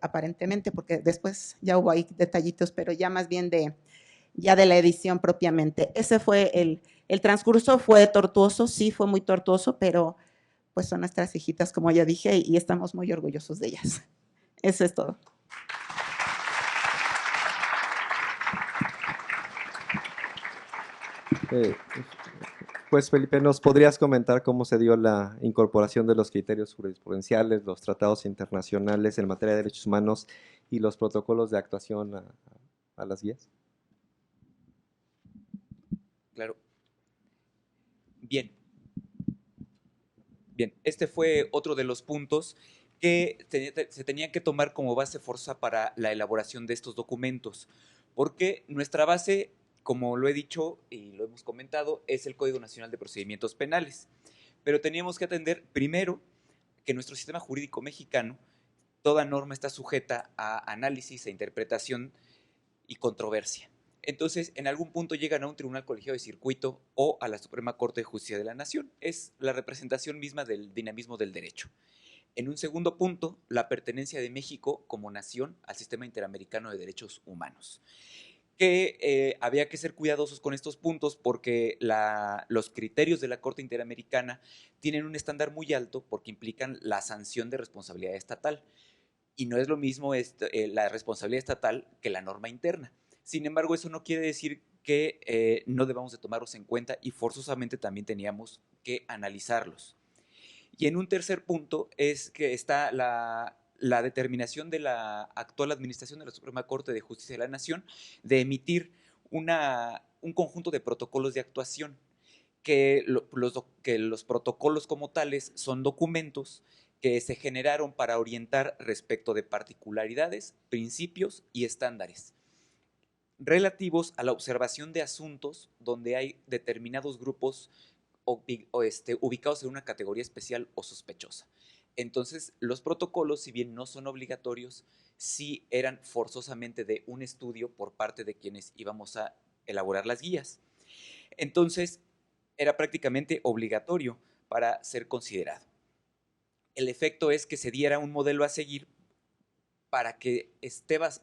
aparentemente, porque después ya hubo ahí detallitos, pero ya más bien ya de la edición propiamente. Ese fue el transcurso. Fue tortuoso, sí, fue muy tortuoso, pero pues son nuestras hijitas, como ya dije, y estamos muy orgullosos de ellas. Eso es todo. Pues Felipe, ¿nos podrías comentar cómo se dio la incorporación de los criterios jurisprudenciales, los tratados internacionales en materia de derechos humanos y los protocolos de actuación a las guías? Claro. Bien. Bien, este fue otro de los puntos que se tenían que tomar como base forzosa para la elaboración de estos documentos, porque nuestra base, como lo he dicho y lo hemos comentado, es el Código Nacional de Procedimientos Penales, pero teníamos que atender primero que nuestro sistema jurídico mexicano, toda norma está sujeta a análisis e interpretación y controversia. Entonces, en algún punto llegan a un tribunal colegiado de circuito o a la Suprema Corte de Justicia de la Nación. Es la representación misma del dinamismo del derecho. En un segundo punto, la pertenencia de México como nación al sistema interamericano de derechos humanos. Que había que ser cuidadosos con estos puntos porque los criterios de la Corte Interamericana tienen un estándar muy alto porque implican la sanción de responsabilidad estatal. Y no es lo mismo la responsabilidad estatal que la norma interna. Sin embargo, eso no quiere decir que no debamos de tomarlos en cuenta y forzosamente también teníamos que analizarlos. Y en un tercer punto es que está la determinación de la actual administración de la Suprema Corte de Justicia de la Nación de emitir un conjunto de protocolos de actuación, que los protocolos como tales son documentos que se generaron para orientar respecto de particularidades, principios y estándares relativos a la observación de asuntos donde hay determinados grupos ubicados en una categoría especial o sospechosa. Entonces, los protocolos, si bien no son obligatorios, sí eran forzosamente de un estudio por parte de quienes íbamos a elaborar las guías. Entonces, era prácticamente obligatorio para ser considerado. El efecto es que se diera un modelo a seguir para que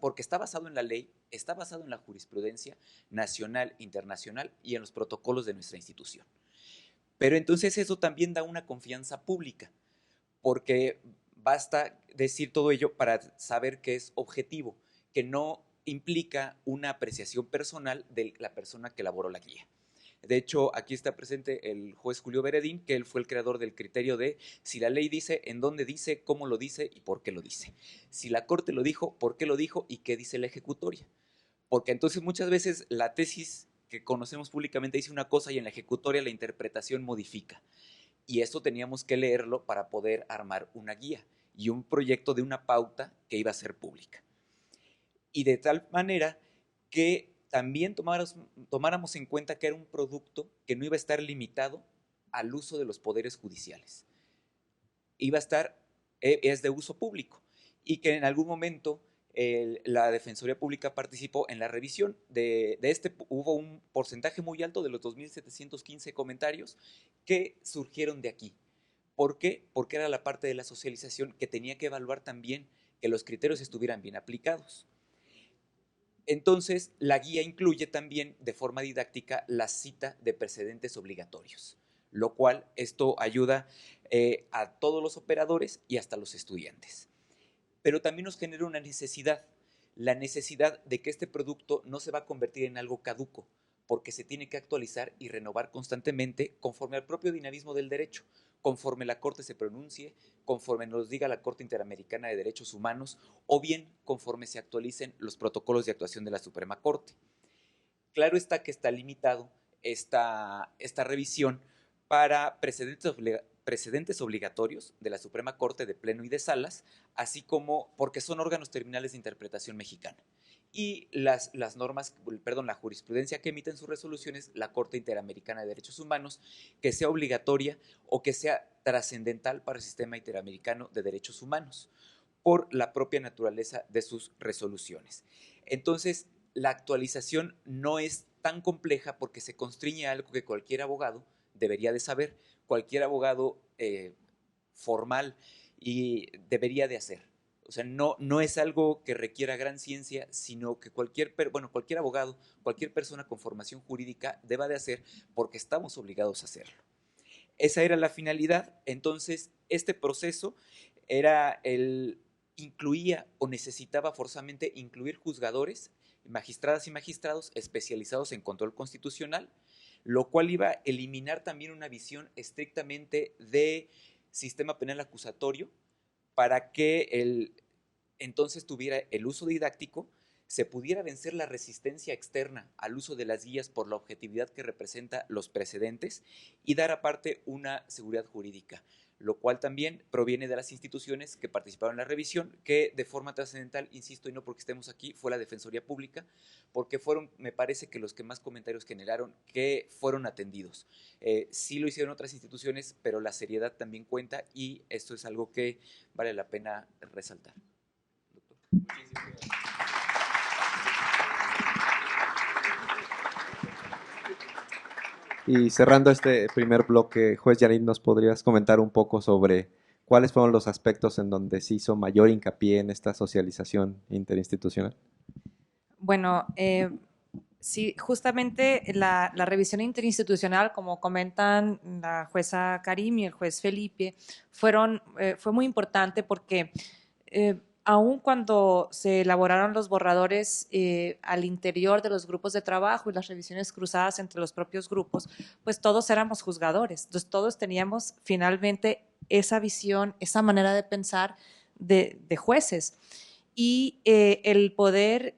porque está basado en la ley, está basado en la jurisprudencia nacional, internacional y en los protocolos de nuestra institución. Pero entonces eso también da una confianza pública, porque basta decir todo ello para saber que es objetivo, que no implica una apreciación personal de la persona que elaboró la guía. De hecho, aquí está presente el juez Julio Beredín, que él fue el creador del criterio de si la ley dice, en dónde dice, cómo lo dice y por qué lo dice. Si la Corte lo dijo, por qué lo dijo y qué dice la ejecutoria. Porque entonces muchas veces la tesis que conocemos públicamente dice una cosa y en la ejecutoria la interpretación modifica. Y esto teníamos que leerlo para poder armar una guía y un proyecto de una pauta que iba a ser pública. Y de tal manera que también tomáramos en cuenta que era un producto que no iba a estar limitado al uso de los poderes judiciales. Iba a estar, es de uso público y que en algún momento la Defensoría Pública participó en la revisión de hubo un porcentaje muy alto de los 2.715 comentarios que surgieron de aquí. ¿Por qué? Porque era la parte de la socialización que tenía que evaluar también que los criterios estuvieran bien aplicados. Entonces, la guía incluye también de forma didáctica la cita de precedentes obligatorios, lo cual esto ayuda a todos los operadores y hasta los estudiantes. Pero también nos genera una necesidad, la necesidad de que este producto no se va a convertir en algo caduco, porque se tiene que actualizar y renovar constantemente conforme al propio dinamismo del derecho, conforme la Corte se pronuncie, conforme nos diga la Corte Interamericana de Derechos Humanos, o bien conforme se actualicen los protocolos de actuación de la Suprema Corte. Claro está que está limitado esta revisión para precedentes obligatorios de la Suprema Corte de Pleno y de Salas, así como porque son órganos terminales de interpretación mexicana. Y las normas, perdón, la jurisprudencia que emiten sus resoluciones, la Corte Interamericana de Derechos Humanos, que sea obligatoria o que sea trascendental para el sistema interamericano de derechos humanos, por la propia naturaleza de sus resoluciones. Entonces, la actualización no es tan compleja porque se constriñe a algo que cualquier abogado debería de saber, cualquier abogado formal y debería de hacer. O sea, no es algo que requiera gran ciencia, sino que cualquier abogado, cualquier persona con formación jurídica deba de hacer porque estamos obligados a hacerlo. Esa era la finalidad. Entonces, este proceso incluía o necesitaba forzosamente incluir juzgadores, magistradas y magistrados especializados en control constitucional, lo cual iba a eliminar también una visión estrictamente de sistema penal acusatorio para que entonces tuviera el uso didáctico, se pudiera vencer la resistencia externa al uso de las guías por la objetividad que representa los precedentes y dar aparte una seguridad jurídica, lo cual también proviene de las instituciones que participaron en la revisión, que de forma trascendental, insisto, y no porque estemos aquí, fue la Defensoría Pública, porque fueron, me parece que los que más comentarios generaron, que fueron atendidos. Sí lo hicieron otras instituciones, pero la seriedad también cuenta y esto es algo que vale la pena resaltar. Doctor. Y cerrando este primer bloque, juez Janit, ¿nos podrías comentar un poco sobre cuáles fueron los aspectos en donde se hizo mayor hincapié en esta socialización interinstitucional? Bueno, sí, justamente la revisión interinstitucional, como comentan la jueza Karim y el juez Felipe, fue muy importante porque aun cuando se elaboraron los borradores al interior de los grupos de trabajo y las revisiones cruzadas entre los propios grupos, pues todos éramos juzgadores, entonces todos teníamos finalmente esa visión, esa manera de pensar de jueces. Y el poder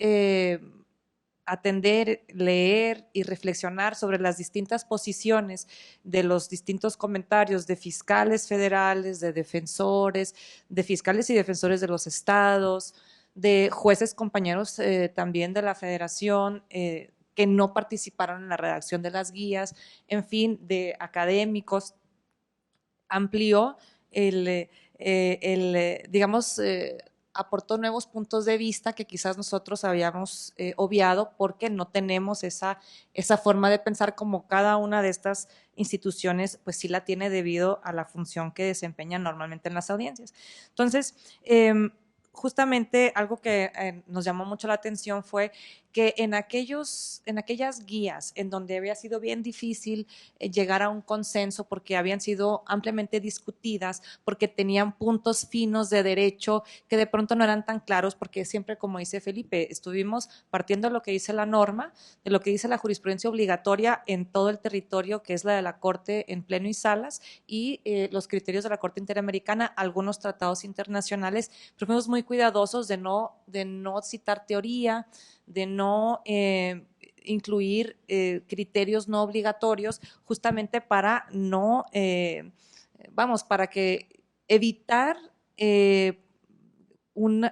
atender, leer y reflexionar sobre las distintas posiciones de los distintos comentarios de fiscales federales, de defensores, de fiscales y defensores de los estados, de jueces compañeros también de la federación que no participaron en la redacción de las guías, en fin, de académicos, amplió digamos, aportó nuevos puntos de vista que quizás nosotros habíamos obviado porque no tenemos esa forma de pensar como cada una de estas instituciones pues sí la tiene debido a la función que desempeñan normalmente en las audiencias. Entonces, justamente algo que nos llamó mucho la atención fue que en aquellas guías en donde había sido bien difícil llegar a un consenso porque habían sido ampliamente discutidas, porque tenían puntos finos de derecho que de pronto no eran tan claros, porque siempre, como dice Felipe, estuvimos partiendo de lo que dice la norma, de lo que dice la jurisprudencia obligatoria en todo el territorio, que es la de la Corte en Pleno y Salas, y los criterios de la Corte Interamericana, algunos tratados internacionales, pero fuimos muy cuidadosos de no citar teoría, de no incluir criterios no obligatorios, justamente para no, para que evitar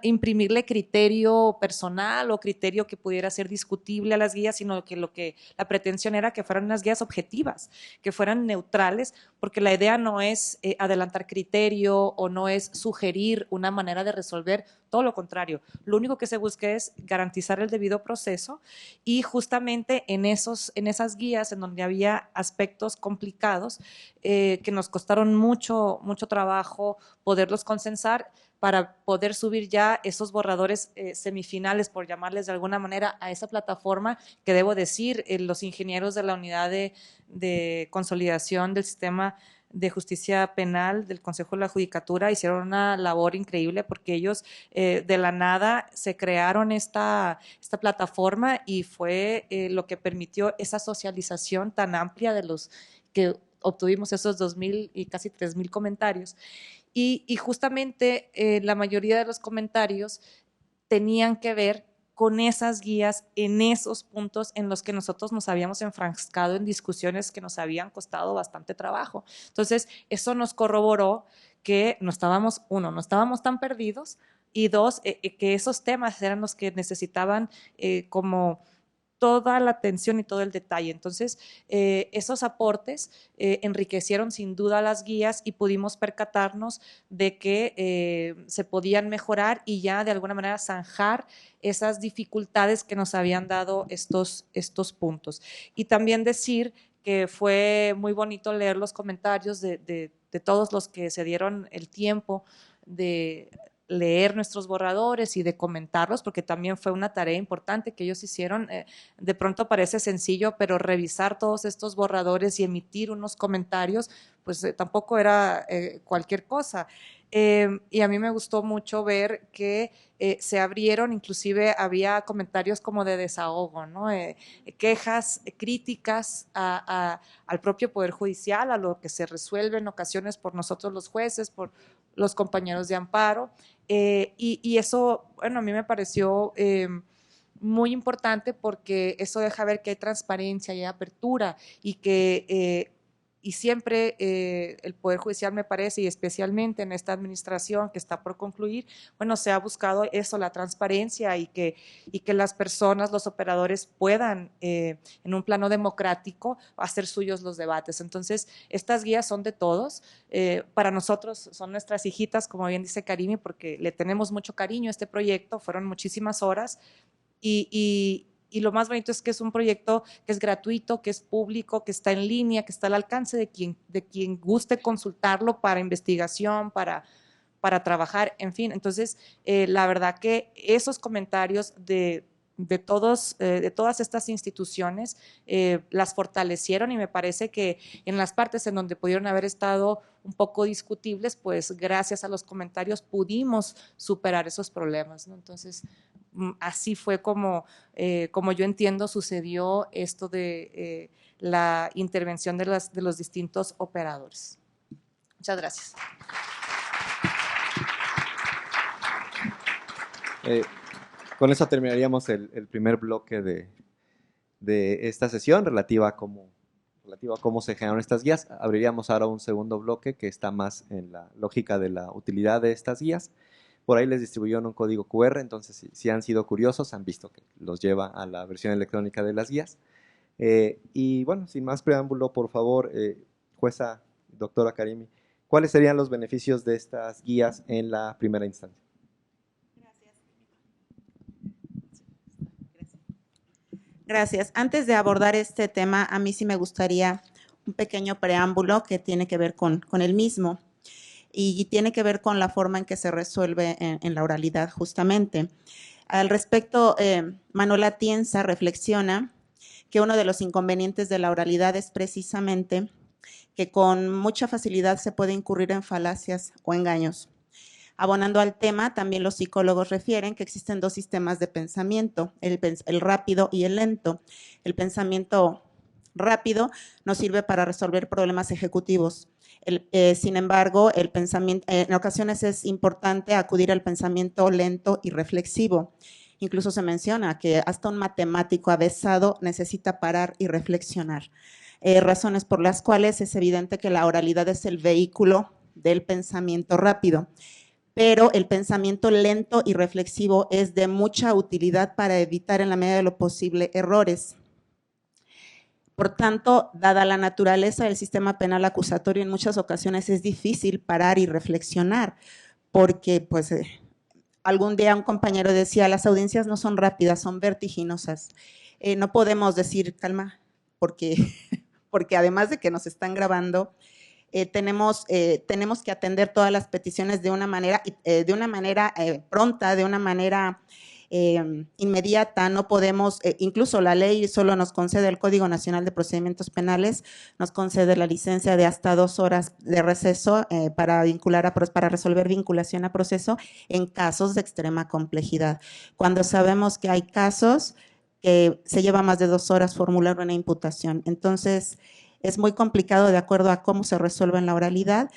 imprimirle criterio personal o criterio que pudiera ser discutible a las guías, sino que la pretensión era que fueran unas guías objetivas, que fueran neutrales, porque la idea no es adelantar criterio o no es sugerir una manera de resolver, todo lo contrario. Lo único que se busca es garantizar el debido proceso y justamente en esas guías en donde había aspectos complicados que nos costaron mucho trabajo poderlos consensar, para poder subir ya esos borradores semifinales, por llamarles de alguna manera, a esa plataforma que debo decir, los ingenieros de la unidad de consolidación del sistema de justicia penal del Consejo de la Judicatura hicieron una labor increíble porque ellos de la nada se crearon esta plataforma y fue lo que permitió esa socialización tan amplia de los que obtuvimos esos 2,000 y casi 3,000 comentarios. Y justamente la mayoría de los comentarios tenían que ver con esas guías en esos puntos en los que nosotros nos habíamos enfrascado en discusiones que nos habían costado bastante trabajo. Entonces, eso nos corroboró que no estábamos tan perdidos, y dos, que esos temas eran los que necesitaban como toda la atención y todo el detalle. Entonces, esos aportes enriquecieron sin duda las guías y pudimos percatarnos de que se podían mejorar y ya de alguna manera zanjar esas dificultades que nos habían dado estos puntos. Y también decir que fue muy bonito leer los comentarios de todos los que se dieron el tiempo de leer nuestros borradores y de comentarlos, porque también fue una tarea importante que ellos hicieron. De pronto parece sencillo, pero revisar todos estos borradores y emitir unos comentarios, pues tampoco era cualquier cosa. Y a mí me gustó mucho ver que se abrieron, inclusive había comentarios como de desahogo, ¿no? Quejas, críticas al propio Poder Judicial, a lo que se resuelve en ocasiones por nosotros los jueces, por los compañeros de amparo, y eso, bueno, a mí me pareció muy importante, porque eso deja ver que hay transparencia y hay apertura, y que y siempre el Poder Judicial, me parece, y especialmente en esta administración que está por concluir, bueno, se ha buscado eso, la transparencia, y que las personas, los operadores puedan en un plano democrático hacer suyos los debates. Entonces, estas guías son de todos, para nosotros son nuestras hijitas, como bien dice Karimi, porque le tenemos mucho cariño a este proyecto, fueron muchísimas horas, y lo más bonito es que es un proyecto que es gratuito, que es público, que está en línea, que está al alcance de quien guste consultarlo para investigación, para trabajar, en fin. Entonces, la verdad que esos comentarios de todas estas instituciones las fortalecieron, y me parece que en las partes en donde pudieron haber estado un poco discutibles, pues gracias a los comentarios pudimos superar esos problemas, ¿no? Entonces, así fue como yo entiendo sucedió esto de la intervención de los distintos operadores. Muchas gracias. Con eso terminaríamos el primer bloque de esta sesión relativa a cómo se generaron estas guías. Abriríamos ahora un segundo bloque que está más en la lógica de la utilidad de estas guías. Por ahí les distribuyeron un código QR, entonces si han sido curiosos, han visto que los lleva a la versión electrónica de las guías. Y bueno, sin más preámbulo, por favor, jueza, doctora Karimi, ¿cuáles serían los beneficios de estas guías en la primera instancia? Gracias. Antes de abordar este tema, a mí sí me gustaría un pequeño preámbulo que tiene que ver con el mismo, y tiene que ver con la forma en que se resuelve en la oralidad, justamente. Al respecto, Manuel Atienza reflexiona que uno de los inconvenientes de la oralidad es precisamente que con mucha facilidad se puede incurrir en falacias o engaños. Abonando al tema, también los psicólogos refieren que existen dos sistemas de pensamiento, el rápido y el lento. El pensamiento rápido nos sirve para resolver problemas ejecutivos. Sin embargo, el pensamiento, en ocasiones es importante acudir al pensamiento lento y reflexivo. Incluso se menciona que hasta un matemático avesado necesita parar y reflexionar. Razones por las cuales es evidente que la oralidad es el vehículo del pensamiento rápido, pero el pensamiento lento y reflexivo es de mucha utilidad para evitar en la medida de lo posible errores. Por tanto, dada la naturaleza del sistema penal acusatorio, en muchas ocasiones es difícil parar y reflexionar, porque pues algún día un compañero decía, las audiencias no son rápidas, son vertiginosas. No podemos decir calma, porque además de que nos están grabando, tenemos que atender todas las peticiones de una manera pronta, de una manera inmediata. No podemos, incluso la ley solo nos concede, el Código Nacional de Procedimientos Penales nos concede la licencia de hasta 2 horas de receso para resolver vinculación a proceso en casos de extrema complejidad. Cuando sabemos que hay casos que se lleva más de 2 horas formular una imputación, entonces es muy complicado, de acuerdo a cómo se resuelve en la oralidad,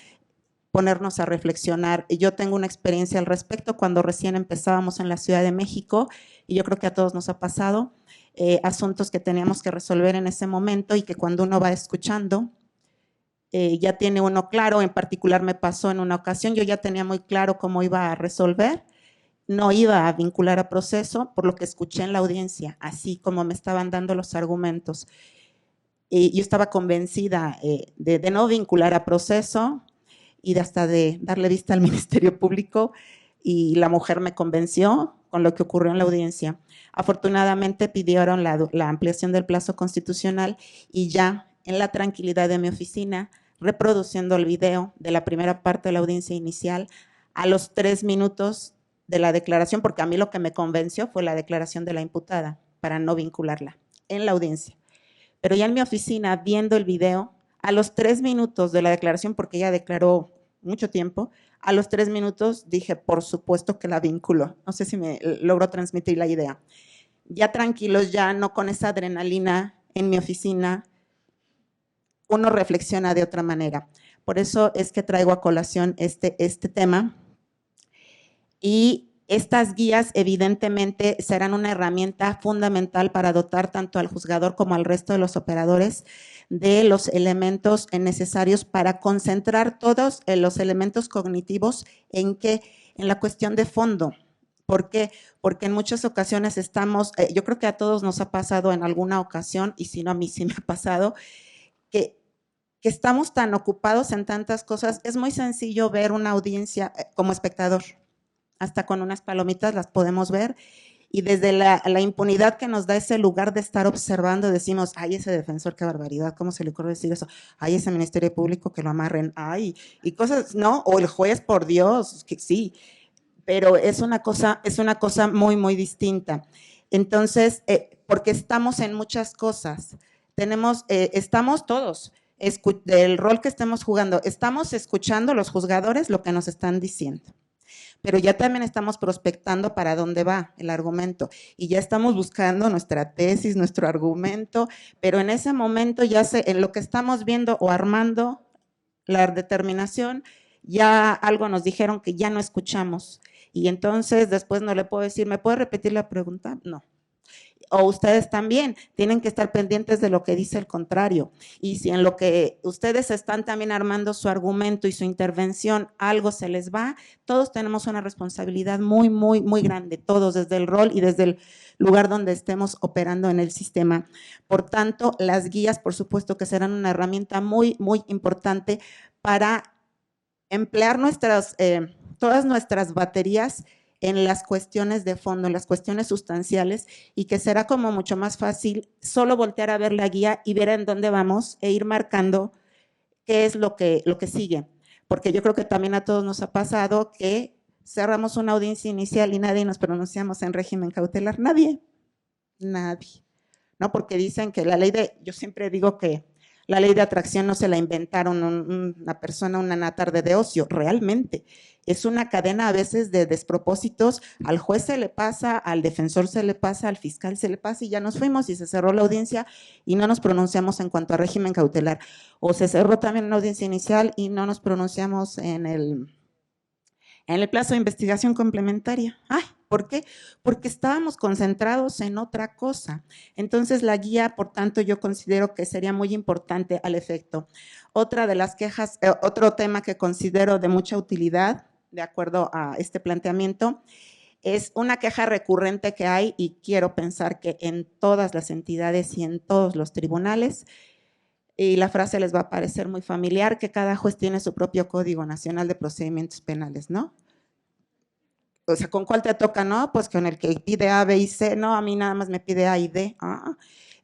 ponernos a reflexionar. Yo tengo una experiencia al respecto cuando recién empezábamos en la Ciudad de México, y yo creo que a todos nos ha pasado, asuntos que teníamos que resolver en ese momento y que cuando uno va escuchando, ya tiene uno claro. En particular me pasó en una ocasión, yo ya tenía muy claro cómo iba a resolver, no iba a vincular a proceso por lo que escuché en la audiencia, así como me estaban dando los argumentos. Y yo estaba convencida de no vincular a proceso y hasta de darle vista al Ministerio Público, y la mujer me convenció con lo que ocurrió en la audiencia. Afortunadamente pidieron la ampliación del plazo constitucional y ya en la tranquilidad de mi oficina, reproduciendo el video de la primera parte de la audiencia inicial, a los 3 minutos de la declaración, porque a mí lo que me convenció fue la declaración de la imputada para no vincularla en la audiencia. Pero ya en mi oficina, viendo el video, a los 3 minutos de la declaración, porque ella declaró mucho tiempo, a los 3 minutos dije, por supuesto que la vinculo. No sé si me logro transmitir la idea. Ya tranquilos, ya no con esa adrenalina en mi oficina, uno reflexiona de otra manera. Por eso es que traigo a colación este tema. Y estas guías evidentemente serán una herramienta fundamental para dotar tanto al juzgador como al resto de los operadores de los elementos necesarios para concentrar todos los elementos cognitivos en la cuestión de fondo. ¿Por qué? Porque en muchas ocasiones estamos, yo creo que a todos nos ha pasado en alguna ocasión, y si no a mí sí me ha pasado, que estamos tan ocupados en tantas cosas. Es muy sencillo ver una audiencia como espectador, hasta con unas palomitas las podemos ver, y desde la impunidad que nos da ese lugar de estar observando, decimos, ay, ese defensor, qué barbaridad, ¿cómo se le ocurre decir eso? Ay, ese Ministerio Público, que lo amarren, ay, y cosas, ¿no? O el juez, por Dios, que sí, pero es una cosa muy, muy distinta. Entonces, porque estamos en muchas cosas, estamos todos, del rol que estemos jugando, estamos escuchando los juzgadores lo que nos están diciendo, pero ya también estamos prospectando para dónde va el argumento y ya estamos buscando nuestra tesis, nuestro argumento, pero en ese momento ya en lo que estamos viendo o armando la determinación, ya algo nos dijeron que ya no escuchamos, y entonces después no le puedo decir, ¿me puede repetir la pregunta? No. O ustedes también tienen que estar pendientes de lo que dice el contrario, y si en lo que ustedes están también armando su argumento y su intervención algo se les va, todos tenemos una responsabilidad muy, muy, muy grande, todos, desde el rol y desde el lugar donde estemos operando en el sistema. Por tanto, las guías, por supuesto que serán una herramienta muy, muy importante para emplear todas nuestras baterías en las cuestiones de fondo, en las cuestiones sustanciales, y que será como mucho más fácil solo voltear a ver la guía y ver en dónde vamos e ir marcando qué es lo que sigue. Porque yo creo que también a todos nos ha pasado que cerramos una audiencia inicial y nadie nos pronunciamos en régimen cautelar. Nadie. ¿No? Porque dicen que yo siempre digo que la ley de atracción no se la inventaron una persona una tarde de ocio, realmente. Es una cadena a veces de despropósitos, al juez se le pasa, al defensor se le pasa, al fiscal se le pasa, y ya nos fuimos y se cerró la audiencia y no nos pronunciamos en cuanto a régimen cautelar. O se cerró también una audiencia inicial y no nos pronunciamos en el plazo de investigación complementaria. Ay, ¿por qué? Porque estábamos concentrados en otra cosa. Entonces, la guía, por tanto, yo considero que sería muy importante al efecto. Otra de las quejas, otro tema que considero de mucha utilidad, de acuerdo a este planteamiento, es una queja recurrente que hay, y quiero pensar que en todas las entidades y en todos los tribunales, y la frase les va a parecer muy familiar, que cada juez tiene su propio Código Nacional de Procedimientos Penales, ¿no? O sea, ¿con cuál te toca? No, pues con el que pide A, B y C. No, a mí nada más me pide A y D.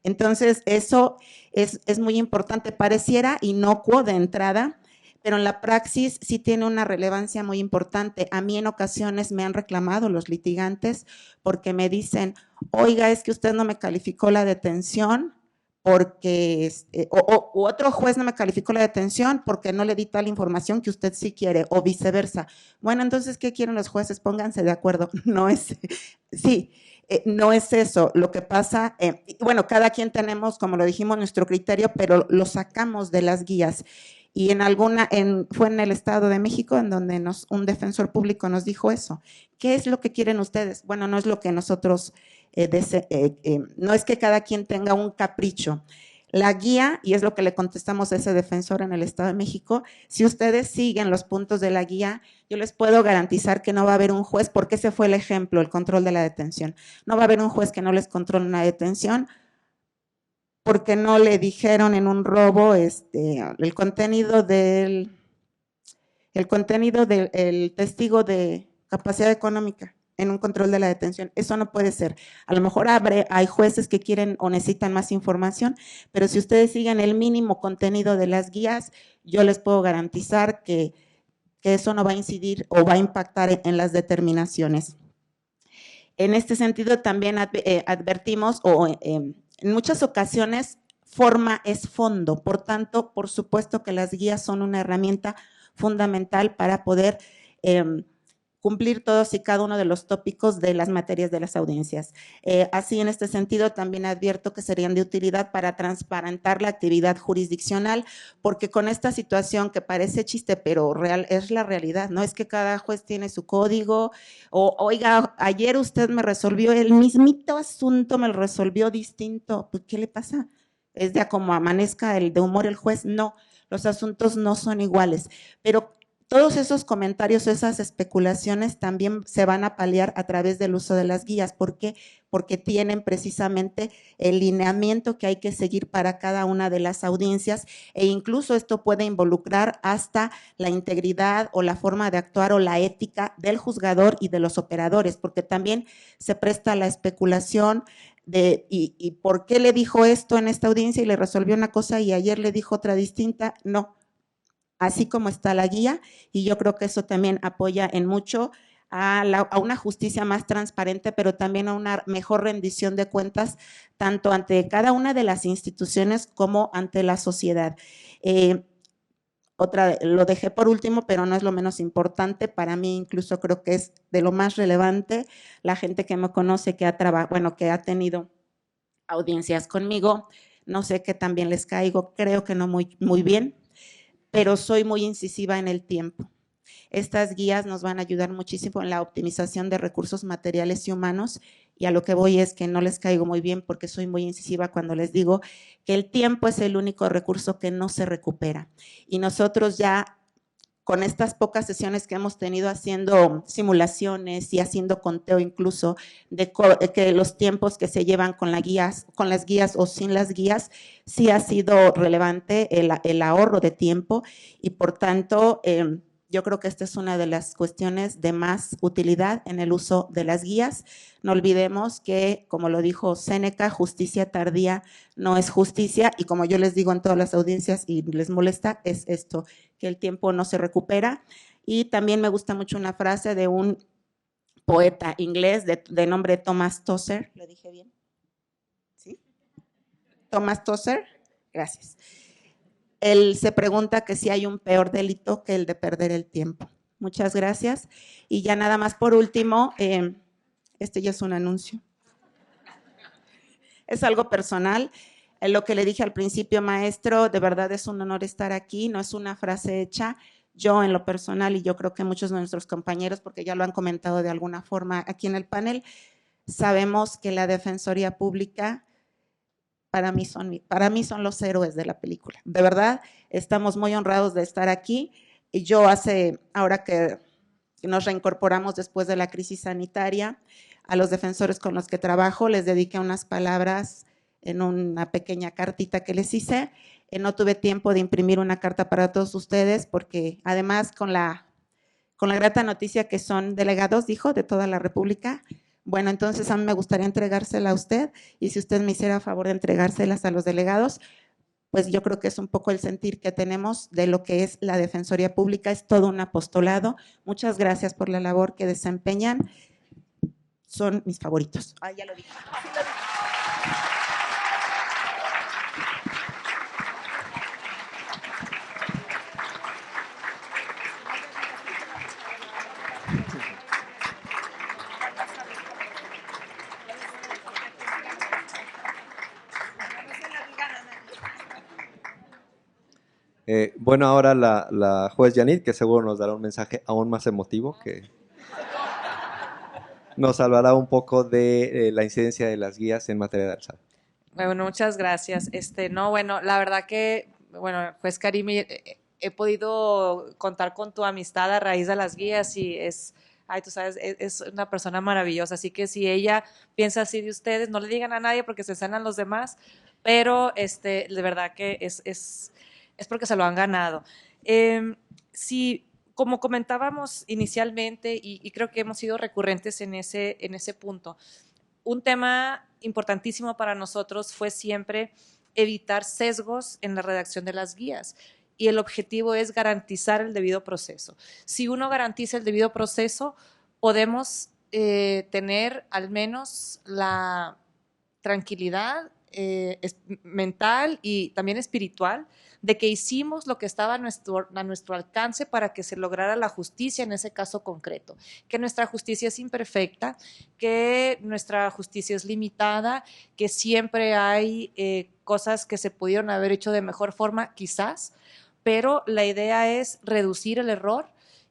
Entonces, eso es muy importante. Pareciera inocuo de entrada, pero en la praxis sí tiene una relevancia muy importante. A mí en ocasiones me han reclamado los litigantes porque me dicen, oiga, es que usted no me calificó la detención porque, o otro juez no me calificó la detención porque no le di tal información que usted sí quiere, o viceversa. Bueno, entonces, ¿qué quieren los jueces? Pónganse de acuerdo. No es, sí, no es eso. Lo que pasa, bueno, cada quien tenemos, como lo dijimos, nuestro criterio, pero lo sacamos de las guías. Y fue en el Estado de México en donde un defensor público nos dijo eso. ¿Qué es lo que quieren ustedes? Bueno, no es lo que nosotros, no es que cada quien tenga un capricho. La guía, y es lo que le contestamos a ese defensor en el Estado de México, si ustedes siguen los puntos de la guía, yo les puedo garantizar que no va a haber un juez, porque ese fue el ejemplo, el control de la detención. No va a haber un juez que no les controle una detención, porque no le dijeron en un robo el contenido del testigo de capacidad económica en un control de la detención. Eso no puede ser. A lo mejor hay jueces que quieren o necesitan más información, pero si ustedes siguen el mínimo contenido de las guías, yo les puedo garantizar que eso no va a incidir o va a impactar en las determinaciones. En este sentido, también advertimos, en muchas ocasiones, forma es fondo. Por tanto, por supuesto que las guías son una herramienta fundamental para poder cumplir todos y cada uno de los tópicos de las materias de las audiencias. Así, en este sentido, también advierto que serían de utilidad para transparentar la actividad jurisdiccional, porque con esta situación que parece chiste, pero es la realidad, ¿no? Es que cada juez tiene su código, o oiga, ayer usted me resolvió el mismito asunto, me lo resolvió distinto, pues, ¿qué le pasa? ¿Es de como amanezca el de humor el juez? No, los asuntos no son iguales, pero todos esos comentarios, esas especulaciones también se van a paliar a través del uso de las guías. ¿Por qué? Porque tienen precisamente el lineamiento que hay que seguir para cada una de las audiencias, e incluso esto puede involucrar hasta la integridad o la forma de actuar o la ética del juzgador y de los operadores, porque también se presta a la especulación y ¿por qué le dijo esto en esta audiencia y le resolvió una cosa y ayer le dijo otra distinta? No. Así como está la guía, y yo creo que eso también apoya en mucho a una justicia más transparente, pero también a una mejor rendición de cuentas, tanto ante cada una de las instituciones como ante la sociedad. Lo dejé por último, pero no es lo menos importante, para mí incluso creo que es de lo más relevante. La gente que me conoce, que ha tenido audiencias conmigo, no sé qué tan bien les caigo, creo que no muy bien, pero soy muy incisiva en el tiempo. Estas guías nos van a ayudar muchísimo en la optimización de recursos materiales y humanos, y a lo que voy es que no les caigo muy bien porque soy muy incisiva cuando les digo que el tiempo es el único recurso que no se recupera. Y nosotros ya, con estas pocas sesiones que hemos tenido haciendo simulaciones y haciendo conteo incluso de que los tiempos que se llevan con las guías o sin las guías, sí ha sido relevante el ahorro de tiempo, y por tanto yo creo que esta es una de las cuestiones de más utilidad en el uso de las guías. No olvidemos que, como lo dijo Séneca, justicia tardía no es justicia, y como yo les digo en todas las audiencias y les molesta, es esto, que el tiempo no se recupera. Y también me gusta mucho una frase de un poeta inglés de nombre Thomas Tozer. ¿Lo dije bien? ¿Sí? Thomas Tozer, gracias. Él se pregunta que si hay un peor delito que el de perder el tiempo. Muchas gracias. Y ya nada más por último, este ya es un anuncio. Es algo personal. Lo que le dije al principio, maestro, de verdad es un honor estar aquí, no es una frase hecha. Yo en lo personal, y yo creo que muchos de nuestros compañeros, porque ya lo han comentado de alguna forma aquí en el panel, sabemos que la Defensoría Pública para mí son los héroes de la película. De verdad, estamos muy honrados de estar aquí. Y yo ahora que nos reincorporamos después de la crisis sanitaria, a los defensores con los que trabajo les dediqué unas palabras en una pequeña cartita que les hice. No tuve tiempo de imprimir una carta para todos ustedes porque además con la grata noticia que son delegados, dijo, de toda la República. Bueno, entonces a mí me gustaría entregársela a usted, y si usted me hiciera favor de entregárselas a los delegados, pues yo creo que es un poco el sentir que tenemos de lo que es la Defensoría Pública, es todo un apostolado. Muchas gracias por la labor que desempeñan, son mis favoritos. Ya lo dije. Bueno, ahora la juez Yanit, que seguro nos dará un mensaje aún más emotivo, que nos hablará un poco de la incidencia de las guías en materia de alzada. Bueno, muchas gracias. No, bueno, la verdad que, bueno, juez Karimi, he podido contar con tu amistad a raíz de las guías y ay, tú sabes, es una persona maravillosa. Así que si ella piensa así de ustedes, no le digan a nadie porque se sanan los demás, pero de verdad que es porque se lo han ganado. Si, como comentábamos inicialmente, y creo que hemos sido recurrentes en ese punto, un tema importantísimo para nosotros fue siempre evitar sesgos en la redacción de las guías. Y el objetivo es garantizar el debido proceso. Si uno garantiza el debido proceso, podemos tener al menos la tranquilidad mental y también espiritual de que hicimos lo que estaba a nuestro alcance para que se lograra la justicia en ese caso concreto, que nuestra justicia es imperfecta, que nuestra justicia es limitada, que siempre hay cosas que se pudieron haber hecho de mejor forma, quizás, pero la idea es reducir el error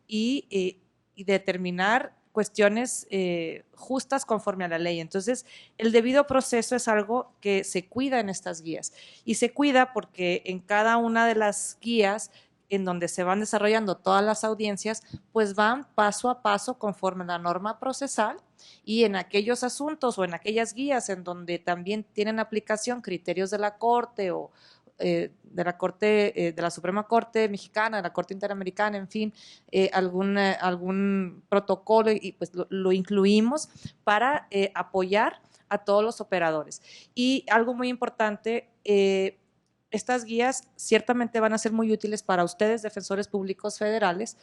y determinar cuestiones justas conforme a la ley. Entonces, el debido proceso es algo que se cuida en estas guías y se cuida porque en cada una de las guías en donde se van desarrollando todas las audiencias, pues van paso a paso conforme a la norma procesal y en aquellos asuntos o en aquellas guías en donde también tienen aplicación criterios de la Corte o de la Corte, de la Suprema Corte Mexicana, de la Corte Interamericana, en fin, algún protocolo y pues lo incluimos para apoyar a todos los operadores. Y algo muy importante, estas guías ciertamente van a ser muy útiles para ustedes, defensores públicos federales,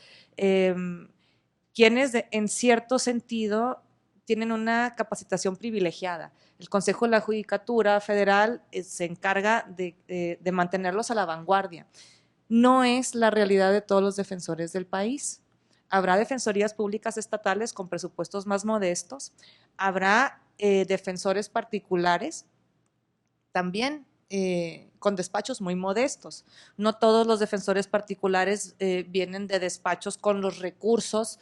quienes en cierto sentido tienen una capacitación privilegiada. El Consejo de la Judicatura Federal se encarga de mantenerlos a la vanguardia. No es la realidad de todos los defensores del país. Habrá defensorías públicas estatales con presupuestos más modestos, habrá defensores particulares también con despachos muy modestos. No todos los defensores particulares vienen de despachos con los recursos,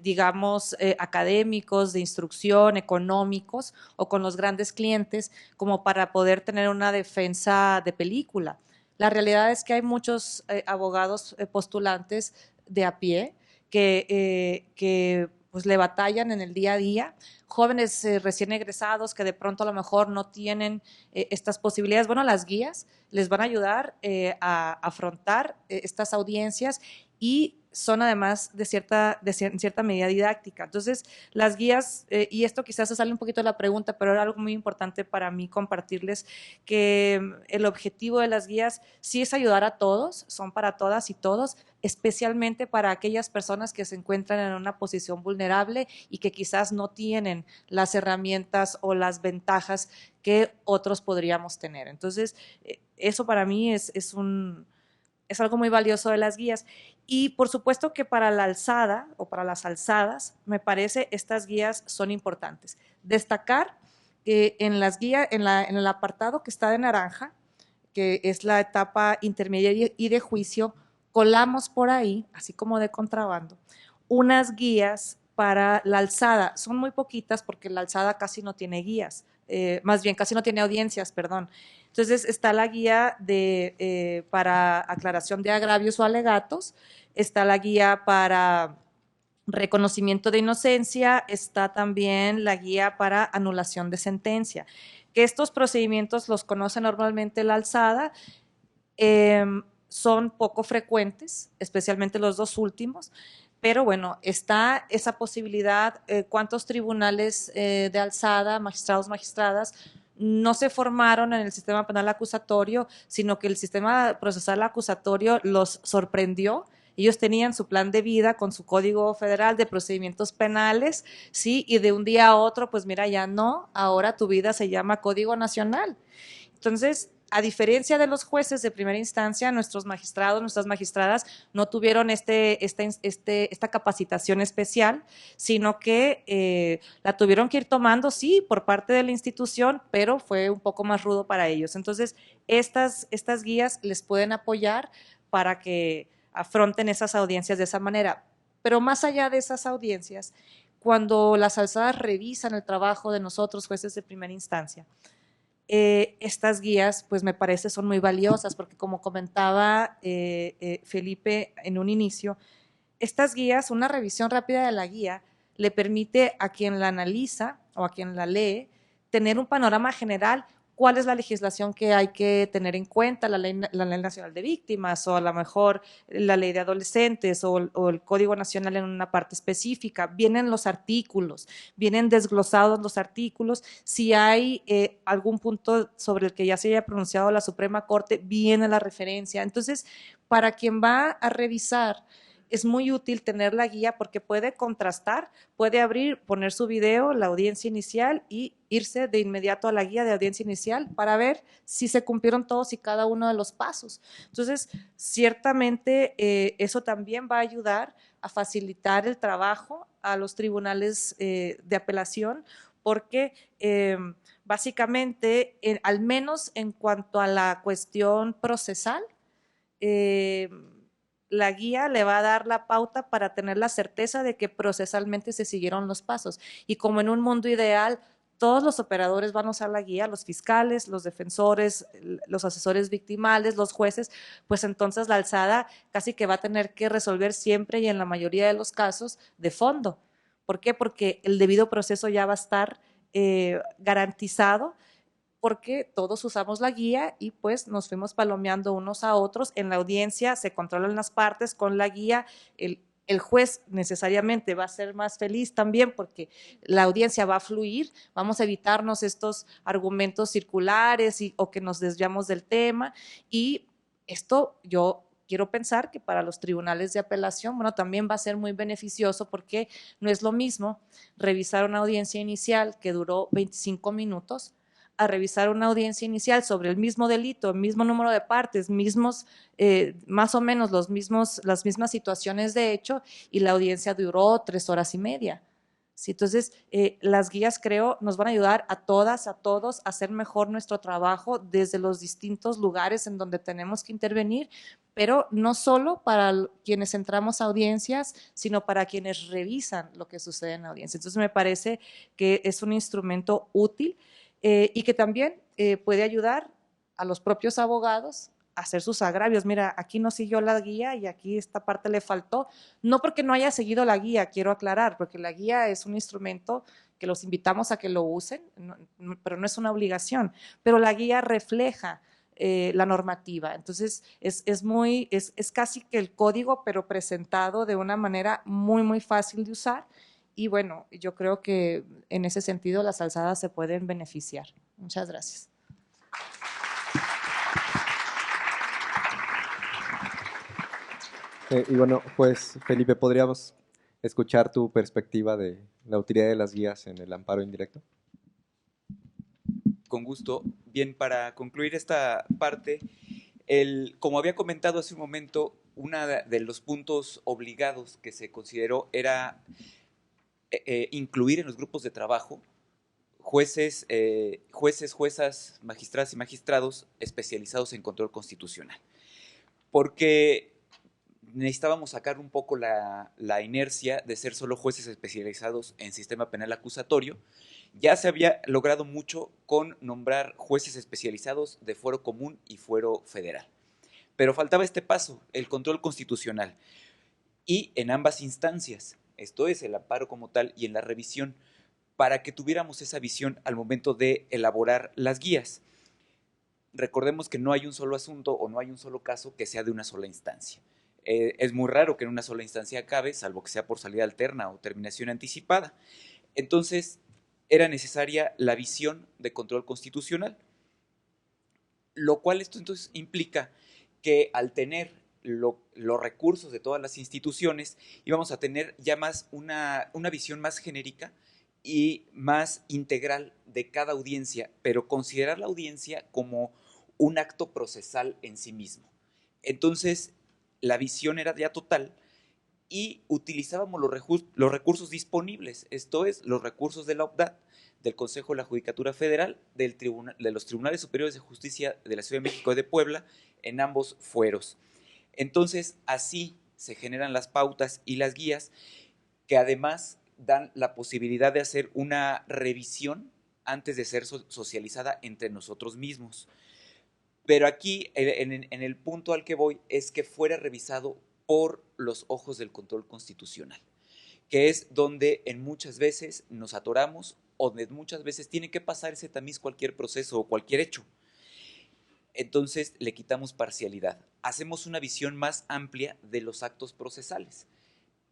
digamos, académicos, de instrucción, económicos o con los grandes clientes como para poder tener una defensa de película. La realidad es que hay muchos abogados postulantes de a pie que pues le batallan en el día a día, jóvenes recién egresados que de pronto a lo mejor no tienen estas posibilidades. Bueno, las guías les van a ayudar a afrontar estas audiencias y son además en cierta medida didáctica. Entonces, las guías, y esto quizás se sale un poquito de la pregunta, pero era algo muy importante para mí compartirles, que el objetivo de las guías sí es ayudar a todos, son para todas y todos, especialmente para aquellas personas que se encuentran en una posición vulnerable y que quizás no tienen las herramientas o las ventajas que otros podríamos tener. Entonces, eso para mí es algo muy valioso de las guías. Y por supuesto que para la alzada o para las alzadas, me parece estas guías son importantes. Destacar que en las guías, en el apartado que está de naranja, que es la etapa intermedia y de juicio, colamos por ahí, así como de contrabando, unas guías para la alzada. Son muy poquitas porque la alzada casi no tiene guías, más bien casi no tiene audiencias, perdón. Entonces está la guía para aclaración de agravios o alegatos, está la guía para reconocimiento de inocencia, está también la guía para anulación de sentencia. Que estos procedimientos los conoce normalmente la alzada, son poco frecuentes, especialmente los dos últimos, pero bueno, está esa posibilidad. ¿Cuántos tribunales de alzada, magistrados, magistradas, no se formaron en el sistema penal acusatorio, sino que el sistema procesal acusatorio los sorprendió? Ellos tenían su plan de vida con su Código Federal de Procedimientos Penales, ¿sí? Y de un día a otro, pues mira, ya no, ahora tu vida se llama Código Nacional. Entonces, a diferencia de los jueces de primera instancia, nuestros magistrados, nuestras magistradas no tuvieron esta capacitación especial, sino que la tuvieron que ir tomando, sí, por parte de la institución, pero fue un poco más rudo para ellos. Entonces, estas guías les pueden apoyar para que afronten esas audiencias de esa manera. Pero más allá de esas audiencias, cuando las alzadas revisan el trabajo de nosotros, jueces de primera instancia, estas guías, pues me parece son muy valiosas, porque como comentaba Felipe en un inicio, estas guías, una revisión rápida de la guía, le permite a quien la analiza o a quien la lee tener un panorama general, cuál es la legislación que hay que tener en cuenta, la ley nacional de víctimas o a lo mejor la ley de adolescentes o el Código Nacional en una parte específica. Vienen los artículos, vienen desglosados los artículos. Si hay algún punto sobre el que ya se haya pronunciado la Suprema Corte, viene la referencia. Entonces, para quien va a revisar, es muy útil tener la guía porque puede contrastar, puede abrir, poner su video, la audiencia inicial y irse de inmediato a la guía de audiencia inicial para ver si se cumplieron todos y cada uno de los pasos. Entonces, ciertamente eso también va a ayudar a facilitar el trabajo a los tribunales de apelación porque básicamente, al menos en cuanto a la cuestión procesal, la guía le va a dar la pauta para tener la certeza de que procesalmente se siguieron los pasos. Y como en un mundo ideal, todos los operadores van a usar la guía, los fiscales, los defensores, los asesores victimales, los jueces, pues entonces la alzada casi que va a tener que resolver siempre y en la mayoría de los casos de fondo. ¿Por qué? Porque el debido proceso ya va a estar garantizado, porque todos usamos la guía y pues nos fuimos palomeando unos a otros. En la audiencia se controlan las partes con la guía, el juez necesariamente va a ser más feliz también porque la audiencia va a fluir, vamos a evitarnos estos argumentos circulares o que nos desviamos del tema y esto yo quiero pensar que para los tribunales de apelación, bueno, también va a ser muy beneficioso porque no es lo mismo revisar una audiencia inicial que duró 25 minutos a revisar una audiencia inicial sobre el mismo delito, el mismo número de partes, mismos, más o menos las mismas situaciones de hecho, y la audiencia duró 3 horas y media. ¿Sí? Entonces, las guías creo nos van a ayudar a todas, a todos a hacer mejor nuestro trabajo desde los distintos lugares en donde tenemos que intervenir, pero no solo para quienes entramos a audiencias, sino para quienes revisan lo que sucede en la audiencia. Entonces, me parece que es un instrumento útil y que también puede ayudar a los propios abogados a hacer sus agravios. Mira, aquí no siguió la guía y aquí esta parte le faltó. No porque no haya seguido la guía, quiero aclarar, porque la guía es un instrumento que los invitamos a que lo usen, pero no es una obligación. Pero la guía refleja la normativa. Entonces, es casi que el código, pero presentado de una manera muy, muy fácil de usar. Y bueno, yo creo que en ese sentido las alzadas se pueden beneficiar. Muchas gracias. Y bueno, pues Felipe, ¿podríamos escuchar tu perspectiva de la utilidad de las guías en el amparo indirecto? Con gusto. Bien, para concluir esta parte, como había comentado hace un momento, uno de los puntos obligados que se consideró era incluir en los grupos de trabajo jueces, juezas, magistradas y magistrados especializados en control constitucional. Porque necesitábamos sacar un poco la inercia de ser solo jueces especializados en sistema penal acusatorio. Ya se había logrado mucho con nombrar jueces especializados de fuero común y fuero federal. Pero faltaba este paso, el control constitucional. Y en ambas instancias, esto es el amparo como tal y en la revisión, para que tuviéramos esa visión al momento de elaborar las guías. Recordemos que no hay un solo asunto o no hay un solo caso que sea de una sola instancia. Es muy raro que en una sola instancia acabe, salvo que sea por salida alterna o terminación anticipada. Entonces, era necesaria la visión de control constitucional, lo cual esto entonces implica que al tener los recursos de todas las instituciones íbamos a tener ya más una visión más genérica y más integral de cada audiencia, pero considerar la audiencia como un acto procesal en sí mismo. Entonces, la visión era ya total y utilizábamos los recursos disponibles, esto es, los recursos de la OPDAT, del Consejo de la Judicatura Federal, de los Tribunales Superiores de Justicia de la Ciudad de México y de Puebla, en ambos fueros. Entonces, así se generan las pautas y las guías que además dan la posibilidad de hacer una revisión antes de ser socializada entre nosotros mismos. Pero aquí, en el punto al que voy, es que fuera revisado por los ojos del control constitucional, que es donde en muchas veces nos atoramos o donde muchas veces tiene que pasar ese tamiz cualquier proceso o cualquier hecho. Entonces le quitamos parcialidad. Hacemos una visión más amplia de los actos procesales.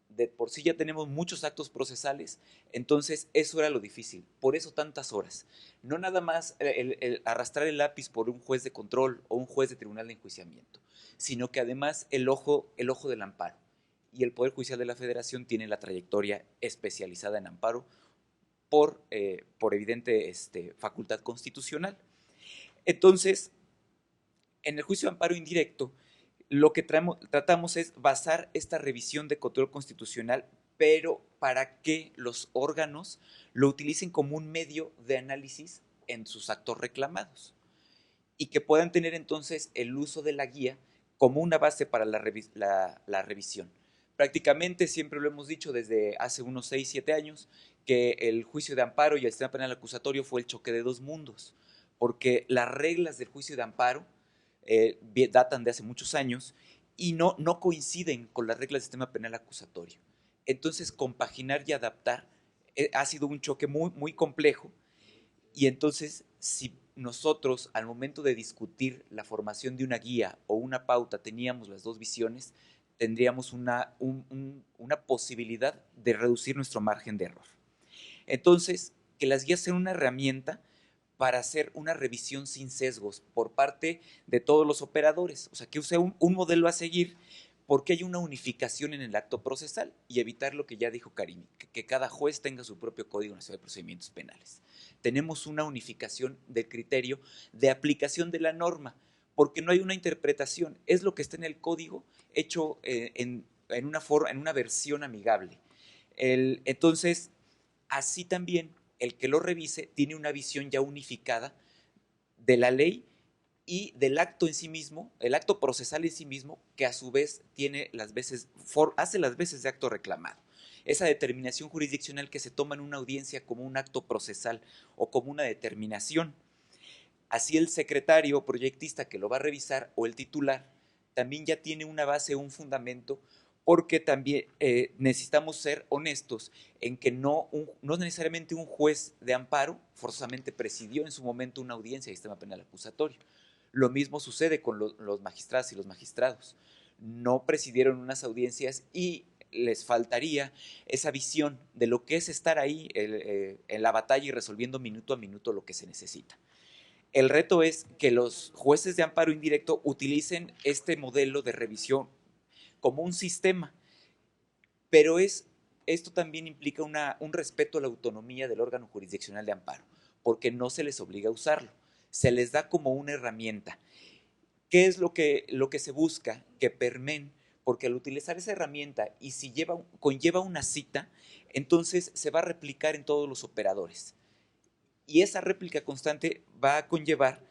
De por sí ya tenemos muchos actos procesales, entonces eso era lo difícil, por eso tantas horas. No nada más el arrastrar el lápiz por un juez de control o un juez de tribunal de enjuiciamiento, sino que además el ojo del amparo. Y el Poder Judicial de la Federación tiene la trayectoria especializada en amparo por evidente facultad constitucional. Entonces, en el juicio de amparo indirecto, lo que tratamos es basar esta revisión de control constitucional, pero para que los órganos lo utilicen como un medio de análisis en sus actos reclamados y que puedan tener entonces el uso de la guía como una base para la revisión. Prácticamente siempre lo hemos dicho desde hace unos 6, 7 años que el juicio de amparo y el sistema penal acusatorio fue el choque de dos mundos, porque las reglas del juicio de amparo datan de hace muchos años y no coinciden con las reglas del sistema penal acusatorio. Entonces, compaginar y adaptar ha sido un choque muy, muy complejo, y entonces, si nosotros al momento de discutir la formación de una guía o una pauta teníamos las dos visiones, tendríamos una posibilidad de reducir nuestro margen de error. Entonces, que las guías sean una herramienta para hacer una revisión sin sesgos por parte de todos los operadores. O sea, que use un modelo a seguir porque hay una unificación en el acto procesal y evitar lo que ya dijo Karimi, que cada juez tenga su propio Código Nacional de Procedimientos Penales. Tenemos una unificación del criterio de aplicación de la norma, porque no hay una interpretación, es lo que está en el código hecho en una versión amigable. Entonces, así también el que lo revise tiene una visión ya unificada de la ley y del acto en sí mismo, el acto procesal en sí mismo, que a su vez hace las veces de acto reclamado. Esa determinación jurisdiccional que se toma en una audiencia como un acto procesal o como una determinación. Así el secretario o proyectista que lo va a revisar o el titular también ya tiene una base, un fundamento, porque también necesitamos ser honestos en que no necesariamente un juez de amparo forzosamente presidió en su momento una audiencia de sistema penal acusatorio. Lo mismo sucede con los magistrados y los magistrados. No presidieron unas audiencias y les faltaría esa visión de lo que es estar ahí en la batalla y resolviendo minuto a minuto lo que se necesita. El reto es que los jueces de amparo indirecto utilicen este modelo de revisión como un sistema, pero esto también implica un respeto a la autonomía del órgano jurisdiccional de amparo, porque no se les obliga a usarlo, se les da como una herramienta. ¿Qué es lo que se busca? Que permeen, porque al utilizar esa herramienta y si conlleva una cita, entonces se va a replicar en todos los operadores. Y esa réplica constante va a conllevar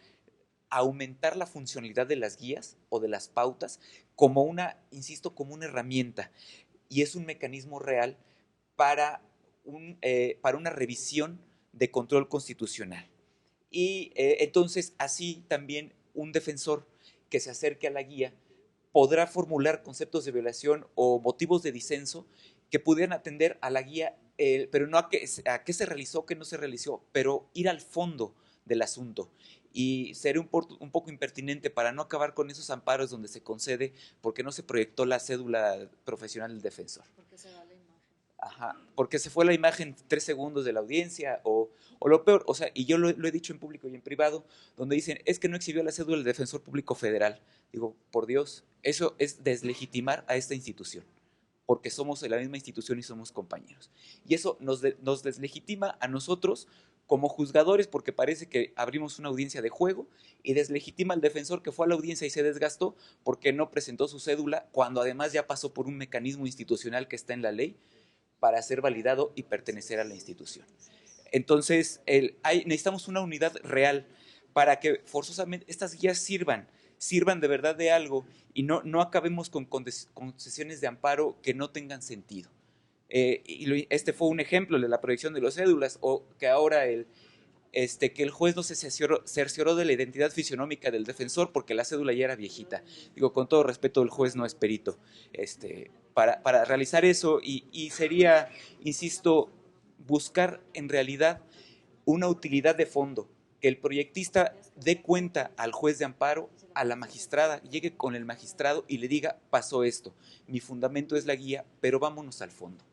aumentar la funcionalidad de las guías o de las pautas como una herramienta, y es un mecanismo real para una revisión de control constitucional. Y entonces así también un defensor que se acerque a la guía podrá formular conceptos de violación o motivos de disenso que pudieran atender a la guía, pero no a qué se realizó, qué no se realizó, pero ir al fondo del asunto. Y seré un poco impertinente para no acabar con esos amparos donde se concede porque no se proyectó la cédula profesional del defensor. Porque se va la imagen. Ajá, porque se fue la imagen 3 segundos de la audiencia o lo peor, o sea, y yo lo he dicho en público y en privado, donde dicen, es que no exhibió la cédula del Defensor Público Federal. Digo, por Dios, eso es deslegitimar a esta institución, porque somos de la misma institución y somos compañeros. Y eso nos deslegitima a nosotros como juzgadores, porque parece que abrimos una audiencia de juego, y deslegitima al defensor que fue a la audiencia y se desgastó porque no presentó su cédula, cuando además ya pasó por un mecanismo institucional que está en la ley para ser validado y pertenecer a la institución. Entonces, necesitamos una unidad real para que forzosamente estas guías sirvan sirvan de verdad de algo y no acabemos con concesiones de amparo que no tengan sentido. Este fue un ejemplo de la proyección de las cédulas, o que ahora que el juez no se cercioró de la identidad fisionómica del defensor porque la cédula ya era viejita. Digo, con todo respeto, el juez no es perito para realizar eso, y sería, insisto, buscar en realidad una utilidad de fondo, que el proyectista dé cuenta al juez de amparo, a la magistrada, llegue con el magistrado y le diga, pasó esto, mi fundamento es la guía, pero vámonos al fondo.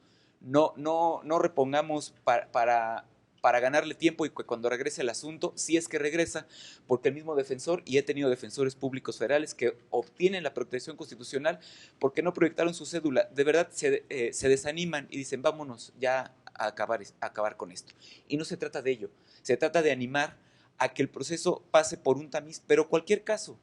No repongamos para ganarle tiempo y que cuando regrese el asunto, si es que regresa, porque el mismo defensor, y he tenido defensores públicos federales que obtienen la protección constitucional porque no proyectaron su cédula, de verdad se desaniman y dicen, vámonos ya a acabar con esto. Y no se trata de ello, se trata de animar a que el proceso pase por un tamiz, pero cualquier caso,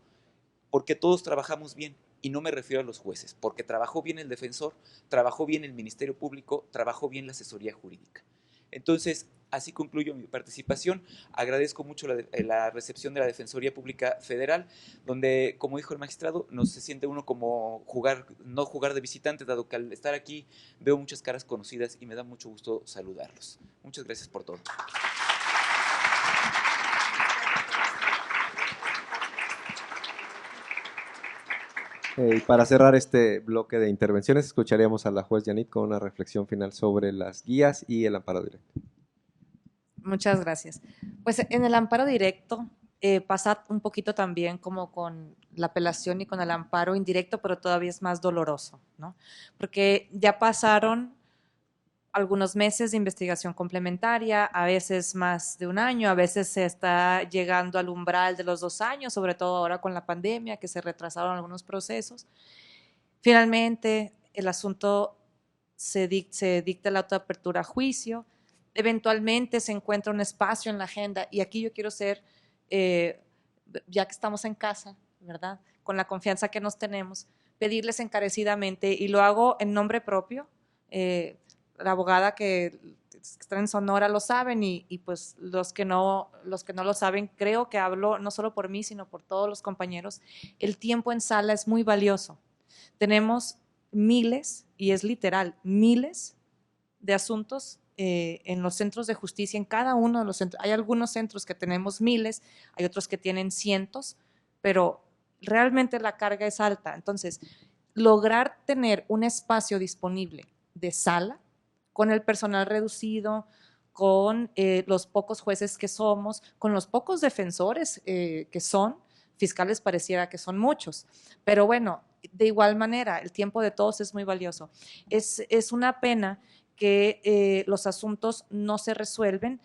porque todos trabajamos bien. Y no me refiero a los jueces, porque trabajó bien el defensor, trabajó bien el Ministerio Público, trabajó bien la asesoría jurídica. Entonces, así concluyo mi participación. Agradezco mucho la recepción de la Defensoría Pública Federal, donde, como dijo el magistrado, no se siente uno como no jugar de visitante, dado que al estar aquí veo muchas caras conocidas y me da mucho gusto saludarlos. Muchas gracias por todo. Y para cerrar este bloque de intervenciones, escucharíamos a la juez Yanit con una reflexión final sobre las guías y el amparo directo. Muchas gracias. Pues en el amparo directo pasa un poquito también como con la apelación y con el amparo indirecto, pero todavía es más doloroso, ¿no? Porque ya pasaron algunos meses de investigación complementaria, a veces más de un año, a veces se está llegando al umbral de los 2 años, sobre todo ahora con la pandemia, que se retrasaron algunos procesos. Finalmente, el asunto se dicta la autoapertura a juicio, eventualmente se encuentra un espacio en la agenda, y aquí yo quiero ser, ya que estamos en casa, ¿verdad?, con la confianza que nos tenemos, pedirles encarecidamente, y lo hago en nombre propio, la abogada que está en Sonora lo saben, y pues los que no lo saben, creo que hablo no solo por mí, sino por todos los compañeros. El tiempo en sala es muy valioso. Tenemos miles, y es literal, miles de asuntos en los centros de justicia, en cada uno de los centros. Hay algunos centros que tenemos miles, hay otros que tienen cientos, pero realmente la carga es alta. Entonces, lograr tener un espacio disponible de sala, con el personal reducido, con los pocos jueces que somos, con los pocos defensores que son, fiscales pareciera que son muchos, pero bueno, de igual manera, el tiempo de todos es muy valioso. Es una pena que los asuntos no se resuelven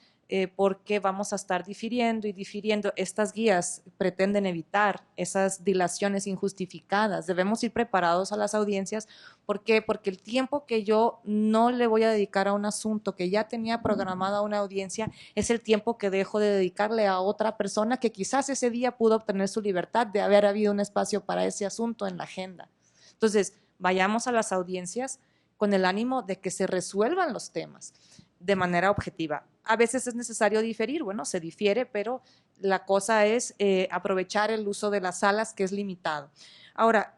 porque vamos a estar difiriendo y difiriendo. Estas guías pretenden evitar esas dilaciones injustificadas. Debemos ir preparados a las audiencias. ¿Por qué? Porque el tiempo que yo no le voy a dedicar a un asunto que ya tenía programada una audiencia es el tiempo que dejo de dedicarle a otra persona que quizás ese día pudo obtener su libertad de haber habido un espacio para ese asunto en la agenda. Entonces, vayamos a las audiencias con el ánimo de que se resuelvan los temas de manera objetiva. A veces es necesario diferir, bueno, se difiere, pero la cosa es aprovechar el uso de las salas, que es limitado. Ahora,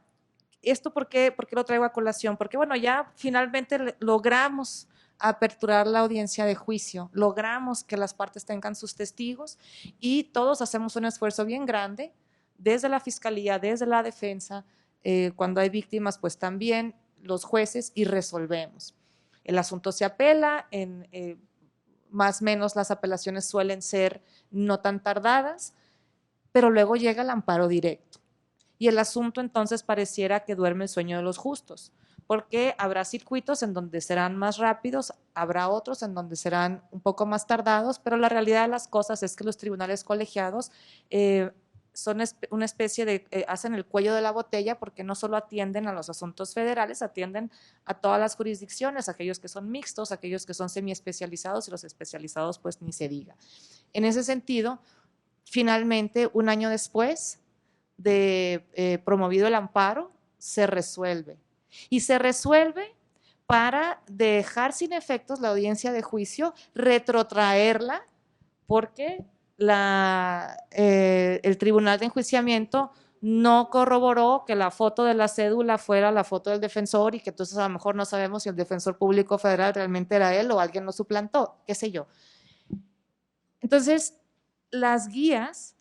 ¿esto por qué lo traigo a colación? Porque, bueno, ya finalmente logramos aperturar la audiencia de juicio, logramos que las partes tengan sus testigos y todos hacemos un esfuerzo bien grande, desde la fiscalía, desde la defensa, cuando hay víctimas, pues también los jueces, y resolvemos. El asunto se apela, más o menos las apelaciones suelen ser no tan tardadas, pero luego llega el amparo directo. Y el asunto entonces pareciera que duerme el sueño de los justos, porque habrá circuitos en donde serán más rápidos, habrá otros en donde serán un poco más tardados, pero la realidad de las cosas es que los tribunales colegiados son una especie de, hacen el cuello de la botella, porque no solo atienden a los asuntos federales, atienden a todas las jurisdicciones, aquellos que son mixtos, aquellos que son semiespecializados, y los especializados pues ni se diga. En ese sentido, finalmente, un año después de promovido el amparo, se resuelve. Y se resuelve para dejar sin efectos la audiencia de juicio, retrotraerla, porque el tribunal de enjuiciamiento no corroboró que la foto de la cédula fuera la foto del defensor y que entonces a lo mejor no sabemos si el defensor público federal realmente era él o alguien lo suplantó, qué sé yo. Entonces, las guías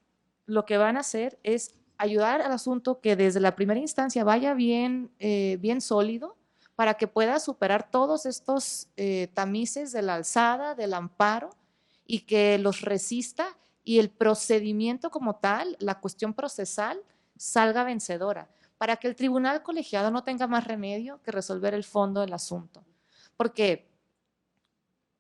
lo que van a hacer es ayudar al asunto que desde la primera instancia vaya bien, bien sólido para que pueda superar todos estos tamices de la alzada, del amparo y que los resista y el procedimiento como tal, la cuestión procesal, salga vencedora para que el tribunal colegiado no tenga más remedio que resolver el fondo del asunto. Porque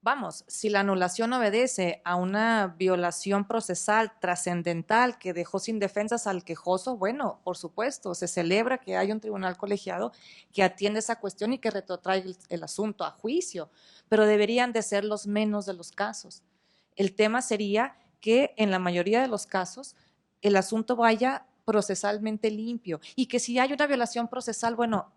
vamos, si la anulación obedece a una violación procesal trascendental que dejó sin defensas al quejoso, bueno, por supuesto, se celebra que haya un tribunal colegiado que atienda esa cuestión y que retrotraiga el asunto a juicio, pero deberían de ser los menos de los casos. El tema sería que en la mayoría de los casos el asunto vaya procesalmente limpio y que si hay una violación procesal, bueno,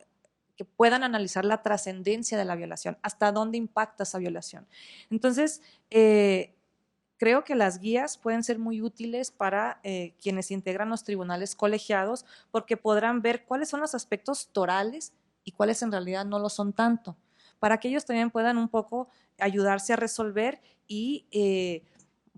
que puedan analizar la trascendencia de la violación, hasta dónde impacta esa violación. Entonces, creo que las guías pueden ser muy útiles para quienes integran los tribunales colegiados porque podrán ver cuáles son los aspectos torales y cuáles en realidad no lo son tanto, para que ellos también puedan un poco ayudarse a resolver y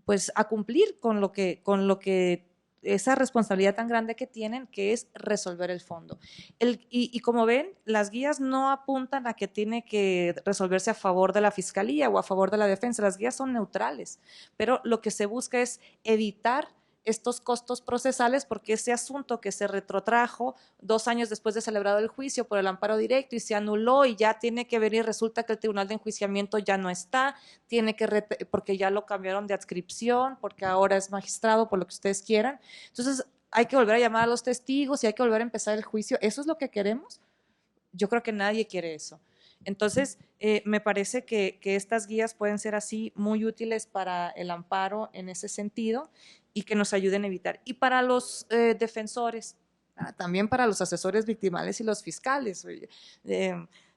pues a cumplir con lo que esa responsabilidad tan grande que tienen, que es resolver el fondo. Y como ven, las guías no apuntan a que tiene que resolverse a favor de la fiscalía o a favor de la defensa, las guías son neutrales, pero lo que se busca es evitar estos costos procesales porque ese asunto que se retrotrajo 2 años después de celebrado el juicio por el amparo directo y se anuló y ya tiene que venir, resulta que el tribunal de enjuiciamiento ya no está, tiene que porque ya lo cambiaron de adscripción, porque ahora es magistrado, por lo que ustedes quieran. Entonces, hay que volver a llamar a los testigos y hay que volver a empezar el juicio. ¿Eso es lo que queremos? Yo creo que nadie quiere eso. Entonces, me parece que estas guías pueden ser así muy útiles para el amparo en ese sentido y que nos ayuden a evitar. Y para los defensores, también para los asesores victimales y los fiscales.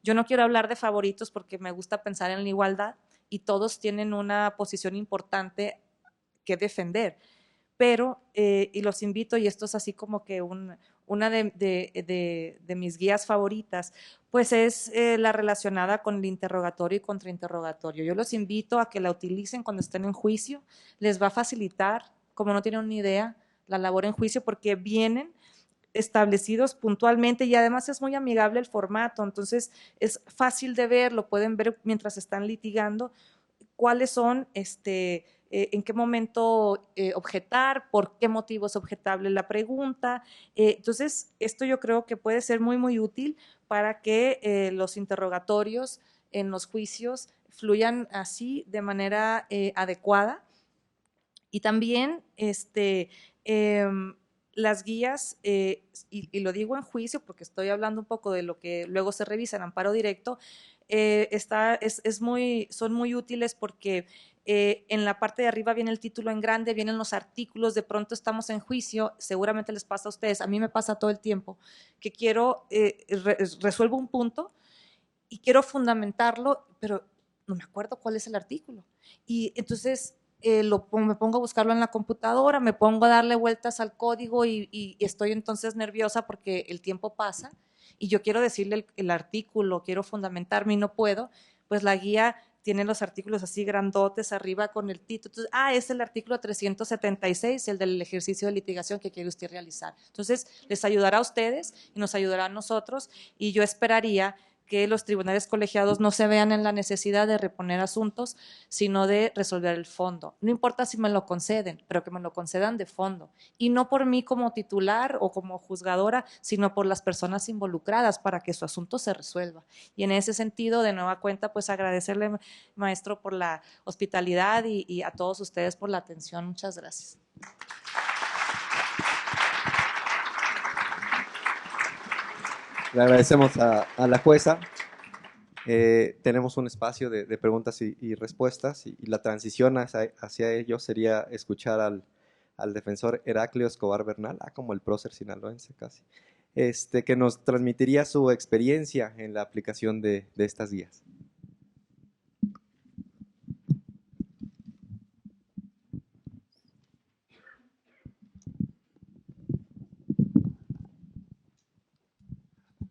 Yo no quiero hablar de favoritos porque me gusta pensar en la igualdad y todos tienen una posición importante que defender, pero, y los invito, y esto es así como que una de mis guías favoritas, pues es la relacionada con el interrogatorio y contrainterrogatorio. Yo los invito a que la utilicen cuando estén en juicio, les va a facilitar, como no tienen ni idea, la labor en juicio porque vienen establecidos puntualmente y además es muy amigable el formato, entonces es fácil de ver, lo pueden ver mientras están litigando, cuáles son, en qué momento objetar, por qué motivo es objetable la pregunta. Entonces, esto yo creo que puede ser muy, muy útil para que los interrogatorios en los juicios fluyan así de manera adecuada. Y también las guías, y lo digo en juicio porque estoy hablando un poco de lo que luego se revisa en amparo directo, son muy útiles porque en la parte de arriba viene el título en grande, vienen los artículos, de pronto estamos en juicio, seguramente les pasa a ustedes, a mí me pasa todo el tiempo, que quiero, resuelvo un punto y quiero fundamentarlo, pero no me acuerdo cuál es el artículo. Y entonces me pongo a buscarlo en la computadora, me pongo a darle vueltas al código y estoy entonces nerviosa porque el tiempo pasa y yo quiero decirle el artículo, quiero fundamentarme y no puedo, pues la guía tiene los artículos así grandotes arriba con el título. Entonces, es el artículo 376, el del ejercicio de litigación que quiere usted realizar. Entonces, les ayudará a ustedes y nos ayudará a nosotros y yo esperaría que los tribunales colegiados no se vean en la necesidad de reponer asuntos, sino de resolver el fondo. No importa si me lo conceden, pero que me lo concedan de fondo. Y no por mí como titular o como juzgadora, sino por las personas involucradas para que su asunto se resuelva. Y en ese sentido, de nueva cuenta, pues agradecerle, maestro, por la hospitalidad y a todos ustedes por la atención. Muchas gracias. Le agradecemos a la jueza. Tenemos un espacio de preguntas y respuestas y la transición hacia ello sería escuchar al defensor Heraclio Escobar Bernal, como el prócer sinaloense casi, que nos transmitiría su experiencia en la aplicación de estas guías.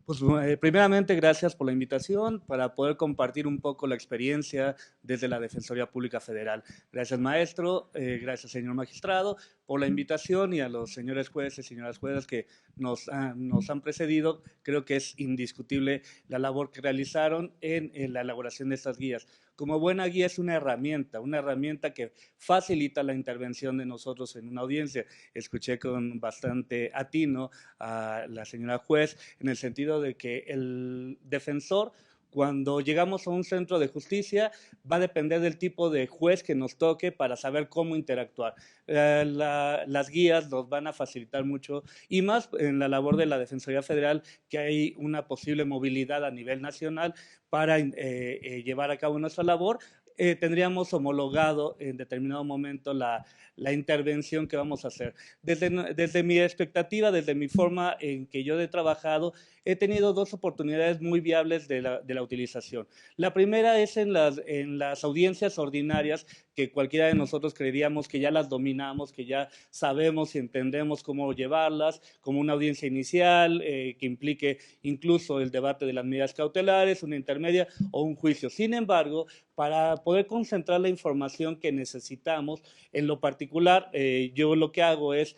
Pues primeramente, gracias por la invitación para poder compartir un poco la experiencia desde la Defensoría Pública Federal. Gracias, maestro, gracias, señor magistrado, por la invitación y a los señores jueces y señoras juezas que nos han precedido. Creo que es indiscutible la labor que realizaron en la elaboración de estas guías. Como buena guía es una herramienta que facilita la intervención de nosotros en una audiencia. Escuché con bastante atino a la señora juez en el sentido de que el defensor, cuando llegamos a un centro de justicia, va a depender del tipo de juez que nos toque para saber cómo interactuar. Las guías nos van a facilitar mucho, y más en la labor de la Defensoría Federal, que hay una posible movilidad a nivel nacional para llevar a cabo nuestra labor. Tendríamos homologado en determinado momento la intervención que vamos a hacer. Desde mi expectativa, desde mi forma en que yo he trabajado, he tenido dos oportunidades muy viables de la utilización. La primera es en las audiencias ordinarias, que cualquiera de nosotros creeríamos que ya las dominamos, que ya sabemos y entendemos cómo llevarlas, como una audiencia inicial, que implique incluso el debate de las medidas cautelares, una intermedia o un juicio. Sin embargo, para poder concentrar la información que necesitamos, en lo particular, yo lo que hago es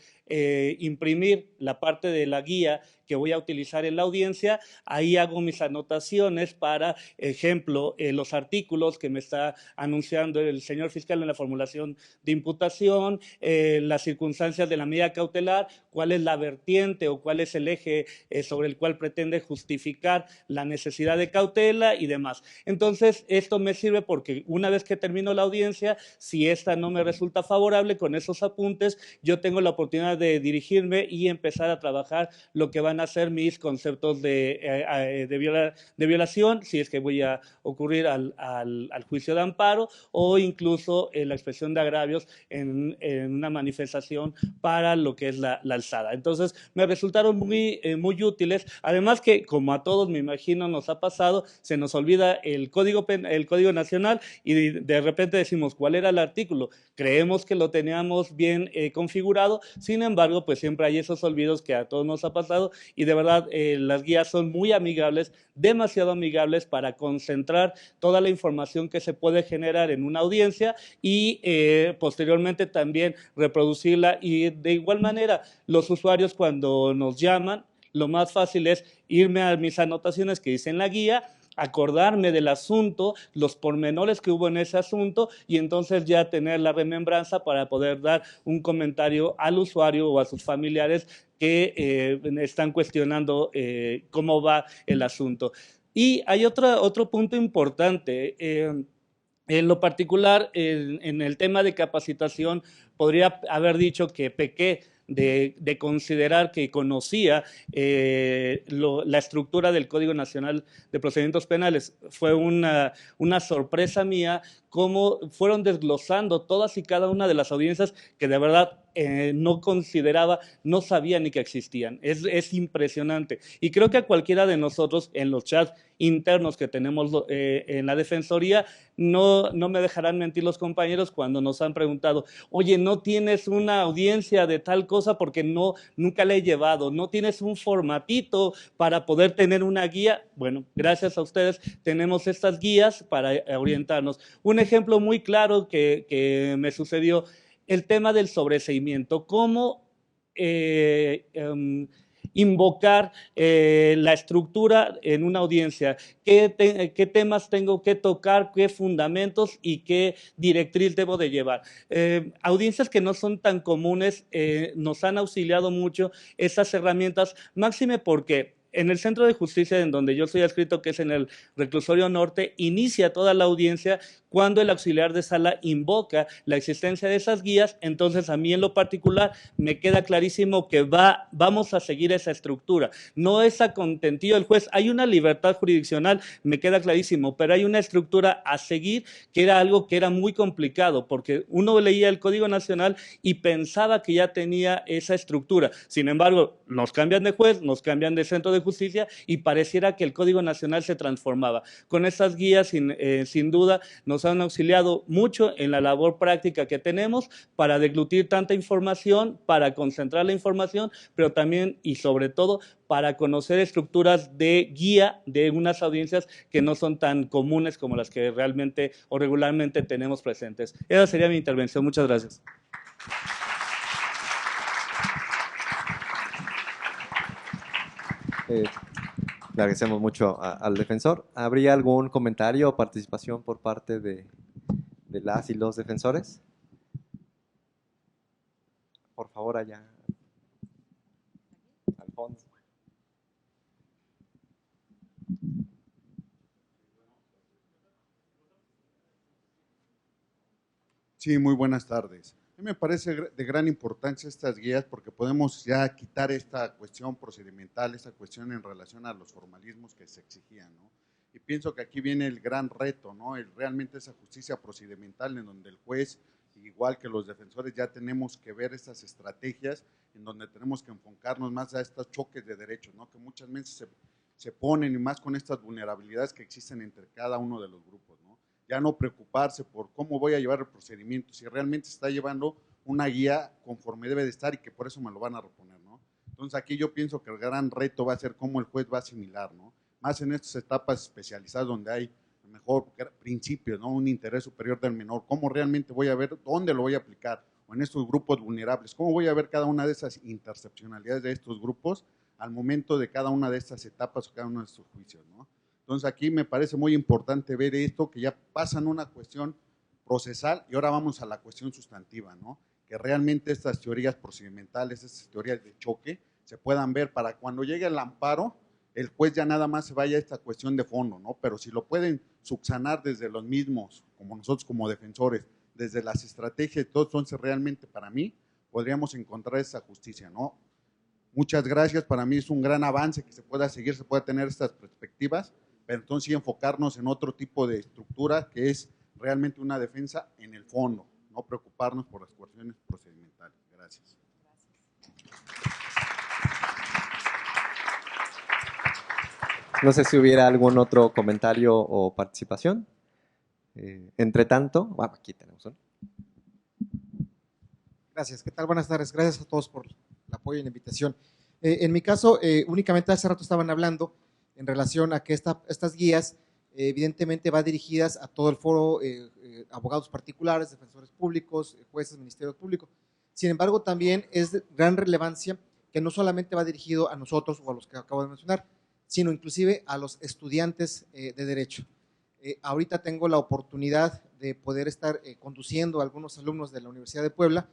imprimir la parte de la guía que voy a utilizar en la audiencia. Ahí hago mis anotaciones para, ejemplo, los artículos que me está anunciando el señor fiscal en la formulación de imputación, las circunstancias de la medida cautelar, cuál es la vertiente o cuál es el eje sobre el cual pretende justificar la necesidad de cautela y demás. Entonces, esto me sirve porque una vez que termino la audiencia, si esta no me resulta favorable, con esos apuntes yo tengo la oportunidad de dirigirme y empezar a trabajar lo que van a ser mis conceptos de violación, si es que voy a ocurrir al juicio de amparo, o incluso la expresión de agravios en una manifestación para lo que es la alzada. Entonces, me resultaron muy útiles. Además que, como a todos me imagino nos ha pasado, se nos olvida el Código Nacional y de repente decimos cuál era el artículo. Creemos que lo teníamos bien configurado, sin embargo, pues siempre hay esos olvidos que a todos nos ha pasado, y de verdad las guías son muy amigables, demasiado amigables para concentrar toda la información que se puede generar en una audiencia y posteriormente también reproducirla. Y de igual manera, los usuarios cuando nos llaman, lo más fácil es irme a mis anotaciones que hice en la guía, acordarme del asunto, los pormenores que hubo en ese asunto, y entonces ya tener la remembranza para poder dar un comentario al usuario o a sus familiares que están cuestionando cómo va el asunto. Y hay otro punto importante. En lo particular, en el tema de capacitación, podría haber dicho que pequé de considerar que conocía la estructura del Código Nacional de Procedimientos Penales. Fue una sorpresa mía cómo fueron desglosando todas y cada una de las audiencias que de verdad no consideraba, no sabía ni que existían. Es impresionante. Y creo que a cualquiera de nosotros en los chats internos que tenemos en la Defensoría, no me dejarán mentir los compañeros cuando nos han preguntado, oye, ¿no tienes una audiencia de tal cosa? Porque nunca la he llevado. ¿No tienes un formatito para poder tener una guía? Bueno, gracias a ustedes tenemos estas guías para orientarnos. Un ejemplo muy claro que me sucedió, el tema del sobreseimiento. ¿Cómo invocar la estructura en una audiencia? ¿Qué temas tengo que tocar? ¿Qué fundamentos y qué directriz debo de llevar? Audiencias que no son tan comunes nos han auxiliado mucho esas herramientas, máxime porque en el centro de justicia en donde yo estoy adscrito, que es en el Reclusorio Norte, inicia toda la audiencia cuando el auxiliar de sala invoca la existencia de esas guías. Entonces, a mí en lo particular me queda clarísimo que vamos a seguir esa estructura. No es a contentillo del juez, hay una libertad jurisdiccional, me queda clarísimo, pero hay una estructura a seguir que era algo que era muy complicado, porque uno leía el Código Nacional y pensaba que ya tenía esa estructura. Sin embargo, nos cambian de juez, nos cambian de centro de de justicia y pareciera que el Código Nacional se transformaba. Con estas guías, sin duda, nos han auxiliado mucho en la labor práctica que tenemos para deglutir tanta información, para concentrar la información, pero también y sobre todo para conocer estructuras de guía de unas audiencias que no son tan comunes como las que realmente o regularmente tenemos presentes. Esa sería mi intervención. Muchas gracias. Le agradecemos mucho al defensor. ¿Habría algún comentario o participación por parte de las y los defensores? Por favor, allá. Alfonso. Sí, muy buenas tardes. A mí me parece de gran importancia estas guías porque podemos ya quitar esta cuestión procedimental, esta cuestión en relación a los formalismos que se exigían, ¿no? Y pienso que aquí viene el gran reto, ¿no? Realmente esa justicia procedimental en donde el juez, igual que los defensores, ya tenemos que ver estas estrategias en donde tenemos que enfocarnos más a estos choques de derechos, ¿no? Que muchas veces se ponen, y más con estas vulnerabilidades que existen entre cada uno de los grupos, ¿no? Ya no preocuparse por cómo voy a llevar el procedimiento, si realmente se está llevando una guía conforme debe de estar y que por eso me lo van a reponer, ¿no? Entonces aquí yo pienso que el gran reto va a ser cómo el juez va a asimilar, ¿no? Más en estas etapas especializadas donde hay mejor principios, ¿no? Un interés superior del menor, cómo realmente voy a ver dónde lo voy a aplicar, o en estos grupos vulnerables, cómo voy a ver cada una de esas intercepcionalidades de estos grupos al momento de cada una de estas etapas o cada uno de estos juicios, ¿no? Entonces aquí me parece muy importante ver esto, que ya pasan una cuestión procesal y ahora vamos a la cuestión sustantiva, ¿no? Que realmente estas teorías procedimentales, estas teorías de choque, se puedan ver para cuando llegue el amparo, el juez ya nada más se vaya a esta cuestión de fondo, ¿no? Pero si lo pueden subsanar desde los mismos, como nosotros como defensores, desde las estrategias y todo, entonces realmente para mí podríamos encontrar esa justicia, ¿no? Muchas gracias, para mí es un gran avance que se pueda seguir, se pueda tener estas perspectivas, pero entonces sí enfocarnos en otro tipo de estructura que es realmente una defensa en el fondo, no preocuparnos por las cuestiones procedimentales. Gracias. No sé si hubiera algún otro comentario o participación. Entre tanto, aquí tenemos uno. Gracias, ¿qué tal? Buenas tardes. Gracias a todos por el apoyo y la invitación. En mi caso, únicamente hace rato estaban hablando en relación a que estas guías evidentemente van dirigidas a todo el foro, abogados particulares, defensores públicos, jueces, ministerios públicos. Sin embargo, también es de gran relevancia que no solamente va dirigido a nosotros o a los que acabo de mencionar, sino inclusive a los estudiantes de Derecho. Ahorita tengo la oportunidad de poder estar conduciendo a algunos alumnos de la Universidad de Puebla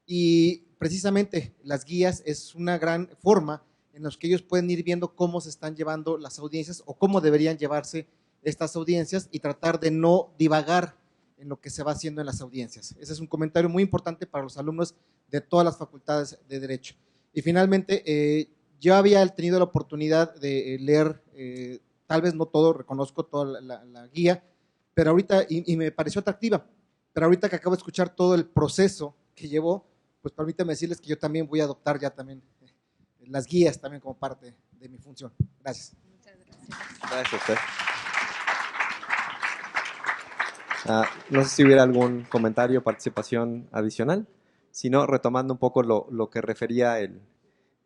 y precisamente las guías es una gran forma en la que ellos pueden ir viendo cómo se están llevando las audiencias o cómo deberían llevarse estas audiencias y tratar de no divagar en lo que se va haciendo en las audiencias. Ese es un comentario muy importante para los alumnos de todas las facultades de Derecho. Y finalmente, yo había tenido la oportunidad de leer, tal vez no todo, reconozco toda la guía, pero ahorita, y me pareció atractiva, pero ahorita que acabo de escuchar todo el proceso que llevó, pues permítame decirles que yo también voy a adoptar ya también las guías también como parte de mi función. Gracias. Muchas gracias. Gracias a usted. No sé si hubiera algún comentario o participación adicional. Si no, retomando un poco lo que refería el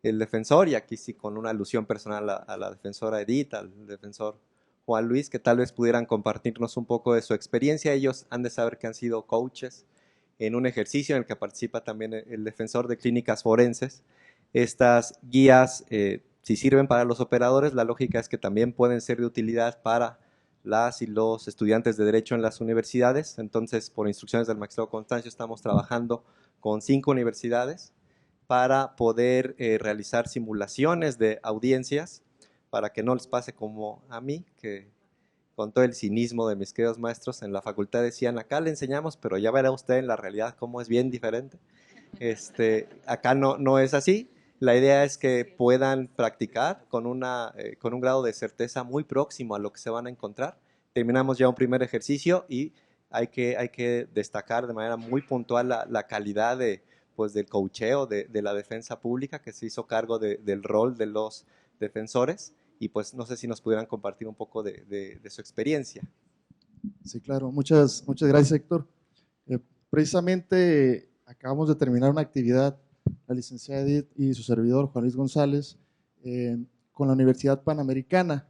defensor, y aquí sí con una alusión personal a la defensora Edith, al defensor Juan Luis, que tal vez pudieran compartirnos un poco de su experiencia. Ellos han de saber que han sido coaches en un ejercicio en el que participa también el defensor de clínicas forenses. Estas guías, si sirven para los operadores, la lógica es que también pueden ser de utilidad para las y los estudiantes de Derecho en las universidades. Entonces, por instrucciones del magistrado Constancio, estamos trabajando con 5 universidades para poder realizar simulaciones de audiencias, para que no les pase como a mí, que con todo el cinismo de mis queridos maestros en la facultad decían, acá le enseñamos, pero ya verá usted en la realidad cómo es bien diferente. Acá no es así. La idea es que puedan practicar con un grado de certeza muy próximo a lo que se van a encontrar. Terminamos ya un primer ejercicio y hay que destacar de manera muy puntual la calidad del coacheo de la defensa pública, que se hizo cargo del rol de los defensores y pues no sé si nos pudieran compartir un poco de su experiencia. Sí, claro. Muchas gracias, Héctor. Precisamente acabamos de terminar una actividad, la licenciada Edith y su servidor, Juan Luis González, con la Universidad Panamericana.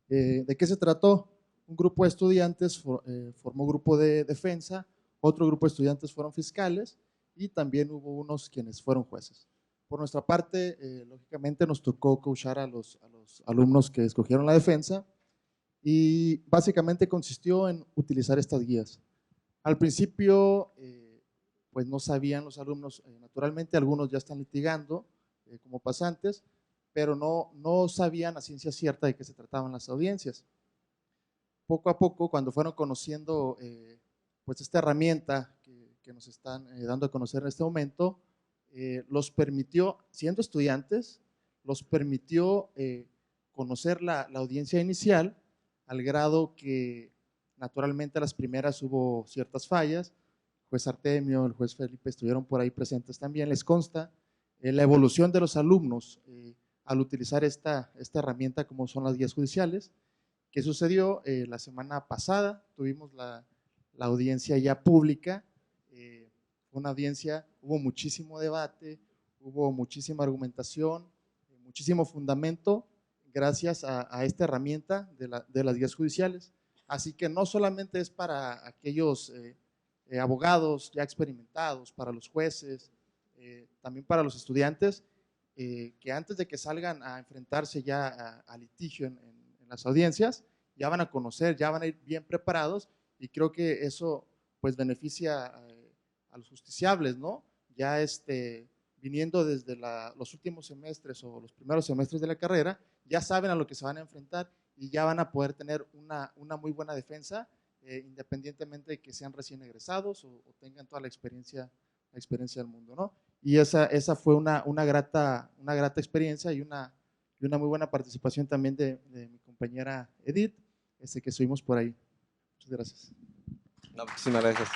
¿De qué se trató? Un grupo de estudiantes formó grupo de defensa, otro grupo de estudiantes fueron fiscales y también hubo unos quienes fueron jueces. Por nuestra parte, lógicamente nos tocó coachar a los alumnos que escogieron la defensa y básicamente consistió en utilizar estas guías. Al principio, pues no sabían los alumnos, naturalmente algunos ya están litigando como pasantes, pero no sabían a ciencia cierta de qué se trataban las audiencias. Poco a poco, cuando fueron conociendo pues esta herramienta que nos están dando a conocer en este momento, los permitió, siendo estudiantes, los permitió conocer la audiencia inicial, al grado que naturalmente a las primeras hubo ciertas fallas. El juez Artemio, el juez Felipe estuvieron por ahí presentes también. Les consta la evolución de los alumnos al utilizar esta herramienta como son las guías judiciales. ¿Qué sucedió? La semana pasada tuvimos la audiencia ya pública. Una audiencia, hubo muchísimo debate, hubo muchísima argumentación, muchísimo fundamento gracias a esta herramienta de las guías judiciales. Así que no solamente es para aquellos abogados ya experimentados, para los jueces, también para los estudiantes, que antes de que salgan a enfrentarse ya a litigio en las audiencias, ya van a conocer, ya van a ir bien preparados y creo que eso pues beneficia a los justiciables, ¿no? Ya viniendo desde los últimos semestres o los primeros semestres de la carrera, ya saben a lo que se van a enfrentar y ya van a poder tener una muy buena defensa, independientemente de que sean recién egresados o tengan toda la experiencia del mundo, ¿no? Y esa fue una grata experiencia y una muy buena participación también de mi compañera Edith, que estuvimos por ahí. Muchas gracias. No, muchísimas gracias.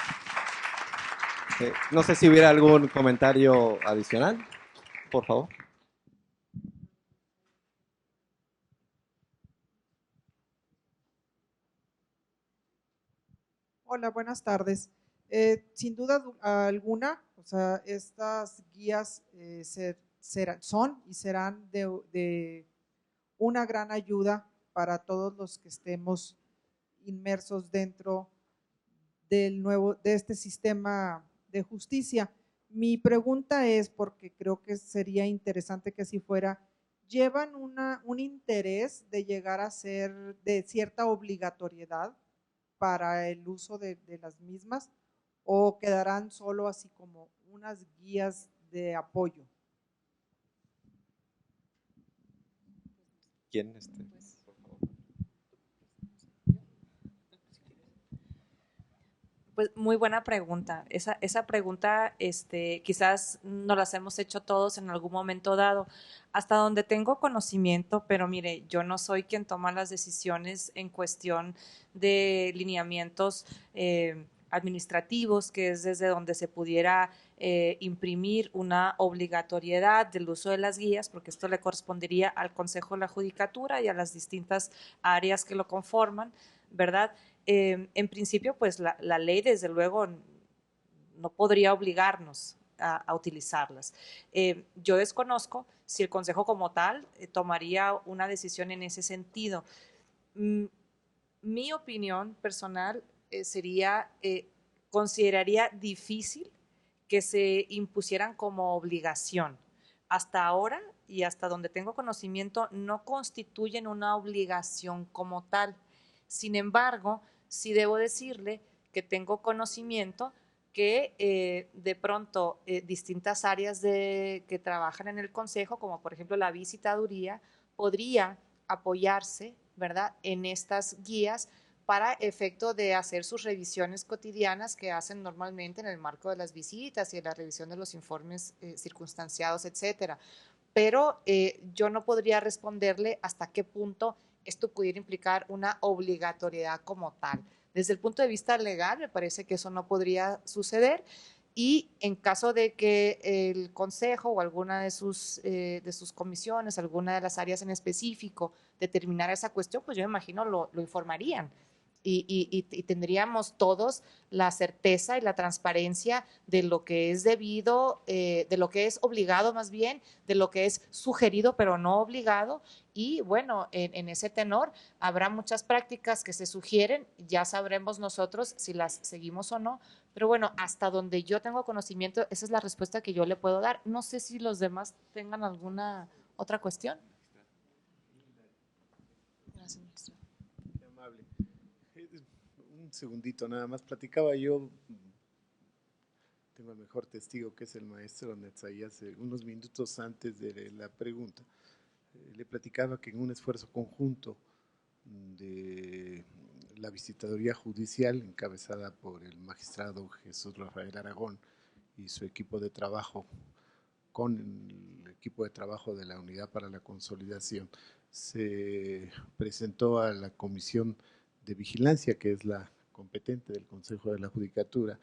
No sé si hubiera algún comentario adicional, por favor. Hola, buenas tardes. Sin duda alguna, o sea, estas guías son y serán de una gran ayuda para todos los que estemos inmersos dentro de este sistema de justicia. Mi pregunta es, porque creo que sería interesante que así fuera, ¿llevan un interés de llegar a ser de cierta obligatoriedad para el uso de las mismas o quedarán solo así como unas guías de apoyo? ¿Quién? Pues muy buena pregunta. Esa pregunta quizás nos las hemos hecho todos en algún momento dado. Hasta donde tengo conocimiento, pero mire, yo no soy quien toma las decisiones en cuestión de lineamientos administrativos, que es desde donde se pudiera imprimir una obligatoriedad del uso de las guías, porque esto le correspondería al Consejo de la Judicatura y a las distintas áreas que lo conforman, ¿verdad? En principio, pues la ley desde luego no podría obligarnos a utilizarlas. Yo desconozco si el Consejo como tal tomaría una decisión en ese sentido. Mi opinión personal consideraría difícil que se impusieran como obligación. Hasta ahora y hasta donde tengo conocimiento no constituyen una obligación como tal. Sin embargo, sí debo decirle que tengo conocimiento que de pronto distintas áreas que trabajan en el Consejo, como por ejemplo la visitaduría, podría apoyarse, ¿verdad?, en estas guías para efecto de hacer sus revisiones cotidianas que hacen normalmente en el marco de las visitas y de la revisión de los informes circunstanciados, etcétera. Pero yo no podría responderle hasta qué punto esto pudiera implicar una obligatoriedad como tal. Desde el punto de vista legal, me parece que eso no podría suceder. y en caso de que el Consejo o alguna de sus comisiones, alguna de las áreas en específico determinara esa cuestión, pues yo me imagino lo informarían. Y tendríamos todos la certeza y la transparencia de lo que es debido, de lo que es obligado más bien, de lo que es sugerido pero no obligado. Y bueno, en ese tenor habrá muchas prácticas que se sugieren, ya sabremos nosotros si las seguimos o no, pero bueno, hasta donde yo tengo conocimiento, esa es la respuesta que yo le puedo dar. No sé si los demás tengan alguna otra cuestión. Gracias, ministro. Qué amable. Un segundito nada más, platicaba yo, tengo el mejor testigo que es el maestro Netzai, hace unos minutos antes de la pregunta, le platicaba que en un esfuerzo conjunto de la visitaduría judicial encabezada por el magistrado Jesús Rafael Aragón y su equipo de trabajo con el equipo de trabajo de la Unidad para la Consolidación, se presentó a la Comisión de Vigilancia, que es la competente del Consejo de la Judicatura,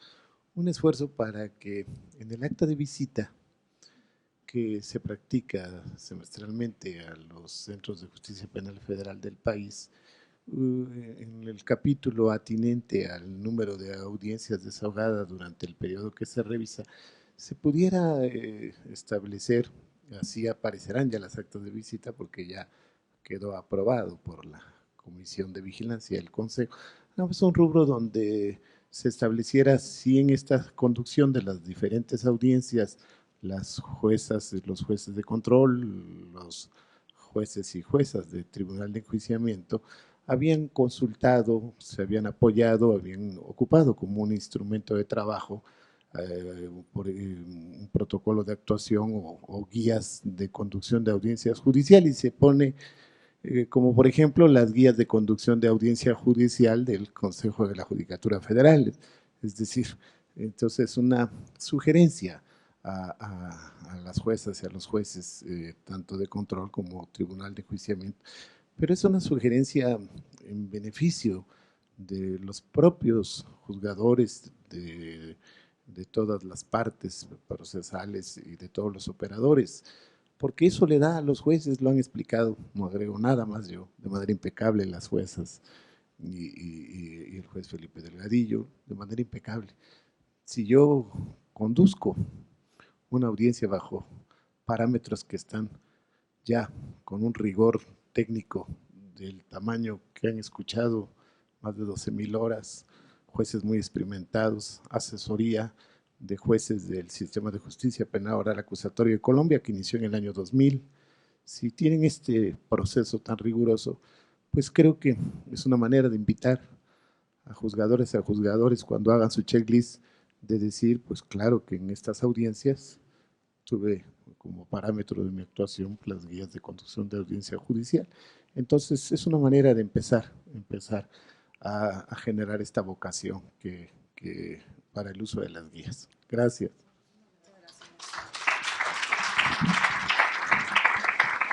un esfuerzo para que en el acta de visita que se practica semestralmente a los centros de justicia penal federal del país, en el capítulo atinente al número de audiencias desahogadas durante el periodo que se revisa, se pudiera establecer, así aparecerán ya las actas de visita porque ya quedó aprobado por la Comisión de Vigilancia del Consejo, es un rubro donde se estableciera si en esta conducción de las diferentes audiencias las juezas, los jueces de control, los jueces y juezas del Tribunal de Enjuiciamiento habían consultado, se habían apoyado, habían ocupado como un instrumento de trabajo por un protocolo de actuación o guías de conducción de audiencias judiciales, y se pone como por ejemplo las guías de conducción de audiencia judicial del Consejo de la Judicatura Federal, es decir, entonces una sugerencia a las juezas y a los jueces, tanto de control como tribunal de enjuiciamiento, pero es una sugerencia en beneficio de los propios juzgadores de todas las partes procesales y de todos los operadores, porque eso le da a los jueces, lo han explicado, no agrego nada más yo, de manera impecable las juezas y el juez Felipe Delgadillo, de manera impecable. Si yo conduzco una audiencia bajo parámetros que están ya con un rigor técnico del tamaño que han escuchado, más de 12,000 horas, jueces muy experimentados, asesoría de jueces del Sistema de Justicia Penal Oral Acusatorio de Colombia, que inició en el año 2000. Si tienen este proceso tan riguroso, pues creo que es una manera de invitar a juzgadores cuando hagan su checklist, de decir, pues claro que en estas audiencias tuve como parámetro de mi actuación las guías de conducción de audiencia judicial. Entonces es una manera de empezar a generar esta vocación que para el uso de las guías. Gracias.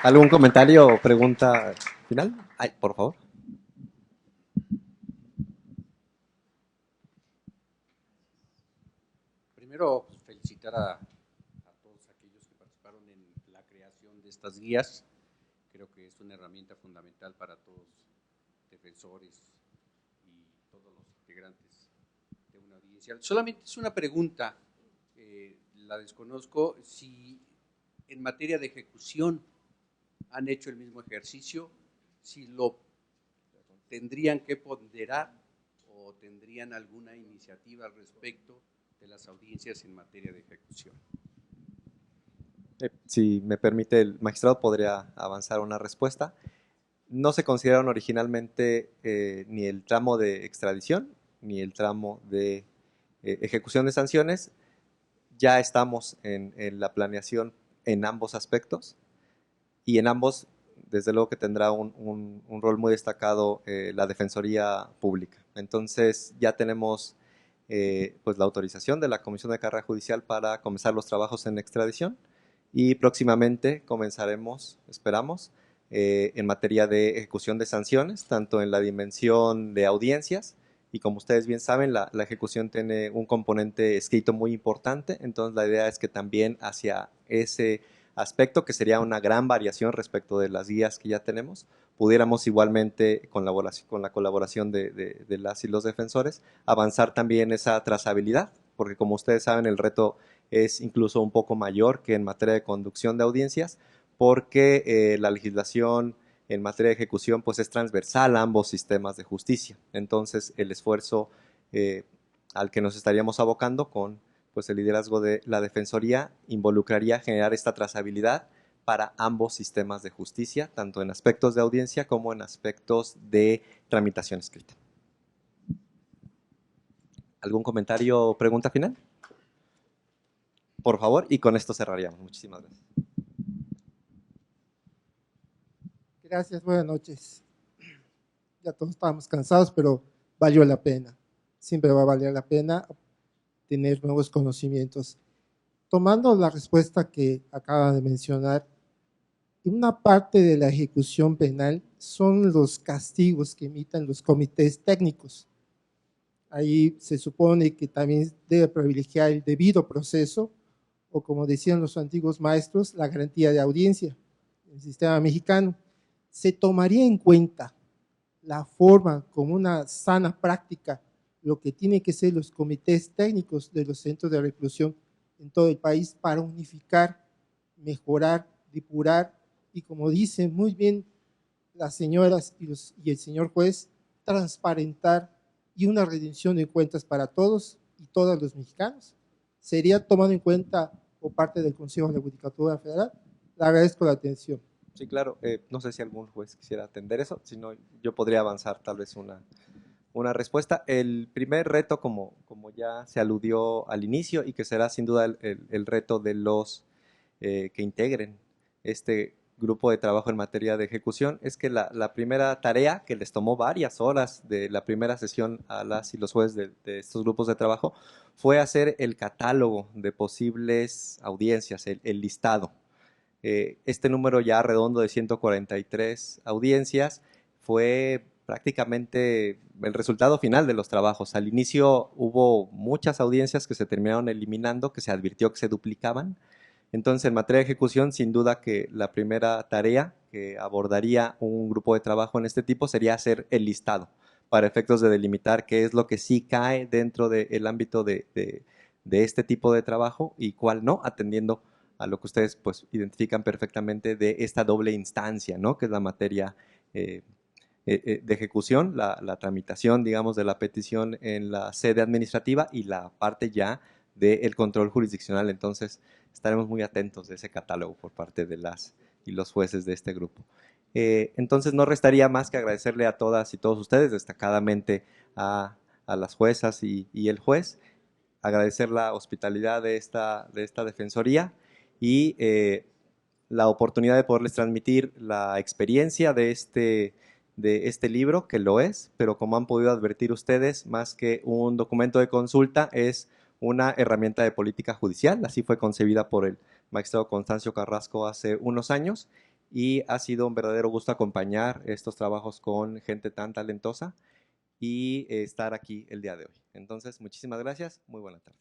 ¿Algún comentario o pregunta final? Ay, por favor. Primero, felicitar a todos aquellos que participaron en la creación de estas guías. Creo que es una herramienta fundamental para todos los defensores y todos los integrantes de una audiencia. Solamente es una pregunta, la desconozco, si en materia de ejecución han hecho el mismo ejercicio, si lo tendrían que ponderar o tendrían alguna iniciativa al respecto de las audiencias en materia de ejecución. Si me permite, el magistrado podría avanzar una respuesta. No se consideraron originalmente ni el tramo de extradición ni el tramo de ejecución de sanciones. Ya estamos en la planeación en ambos aspectos y en ambos, desde luego que tendrá un rol muy destacado la Defensoría Pública. Entonces ya tenemos pues la autorización de la Comisión de Carrera Judicial para comenzar los trabajos en extradición y próximamente comenzaremos, esperamos, en materia de ejecución de sanciones, tanto en la dimensión de audiencias y como ustedes bien saben, la ejecución tiene un componente escrito muy importante, entonces la idea es que también hacia ese aspecto, que sería una gran variación respecto de las guías que ya tenemos, pudiéramos igualmente, con la colaboración de las y los defensores, avanzar también esa trazabilidad, porque como ustedes saben, el reto es incluso un poco mayor que en materia de conducción de audiencias, porque la legislación en materia de ejecución pues es transversal a ambos sistemas de justicia. Entonces el esfuerzo al que nos estaríamos abocando con pues el liderazgo de la Defensoría involucraría generar esta trazabilidad para ambos sistemas de justicia, tanto en aspectos de audiencia como en aspectos de tramitación escrita. ¿Algún comentario o pregunta final? Por favor, y con esto cerraríamos. Muchísimas gracias. Gracias, buenas noches. Ya todos estábamos cansados, pero valió la pena. Siempre va a valer la pena tener nuevos conocimientos. Tomando la respuesta que acaba de mencionar, una parte de la ejecución penal son los castigos que emiten los comités técnicos. Ahí se supone que también debe privilegiar el debido proceso, o como decían los antiguos maestros, la garantía de audiencia en el sistema mexicano. ¿Se tomaría en cuenta la forma como una sana práctica lo que tienen que ser los comités técnicos de los centros de reclusión en todo el país para unificar, mejorar, depurar y, como dicen muy bien las señoras y el señor juez, transparentar y una rendición de cuentas para todos y todos los mexicanos? ¿Sería tomado en cuenta por parte del Consejo de la Judicatura Federal? Le agradezco la atención. Sí, claro. No sé si algún juez quisiera atender eso, si no, yo podría avanzar tal vez una respuesta. El primer reto, como ya se aludió al inicio, y que será sin duda el reto de los que integren este grupo de trabajo en materia de ejecución, es que la primera tarea, que les tomó varias horas de la primera sesión a las y los jueces de estos grupos de trabajo, fue hacer el catálogo de posibles audiencias, el listado. Este número ya redondo de 143 audiencias fue prácticamente el resultado final de los trabajos. Al inicio hubo muchas audiencias que se terminaron eliminando, que se advirtió que se duplicaban. Entonces, en materia de ejecución, sin duda que la primera tarea que abordaría un grupo de trabajo en este tipo sería hacer el listado, para efectos de delimitar qué es lo que sí cae dentro del ámbito de este tipo de trabajo y cuál no, atendiendo a lo que ustedes pues identifican perfectamente de esta doble instancia, ¿no? Que es la materia de ejecución, la tramitación, digamos, de la petición en la sede administrativa y la parte ya del control jurisdiccional. Entonces, estaremos muy atentos de ese catálogo por parte de las y los jueces de este grupo. Entonces, no restaría más que agradecerle a todas y todos ustedes, destacadamente a las juezas y el juez, agradecer la hospitalidad de esta defensoría y la oportunidad de poderles transmitir la experiencia de este libro, que lo es, pero como han podido advertir ustedes, más que un documento de consulta, es una herramienta de política judicial. Así fue concebida por el magistrado Constancio Carrasco hace unos años, y ha sido un verdadero gusto acompañar estos trabajos con gente tan talentosa y estar aquí el día de hoy. Entonces, muchísimas gracias, muy buena tarde.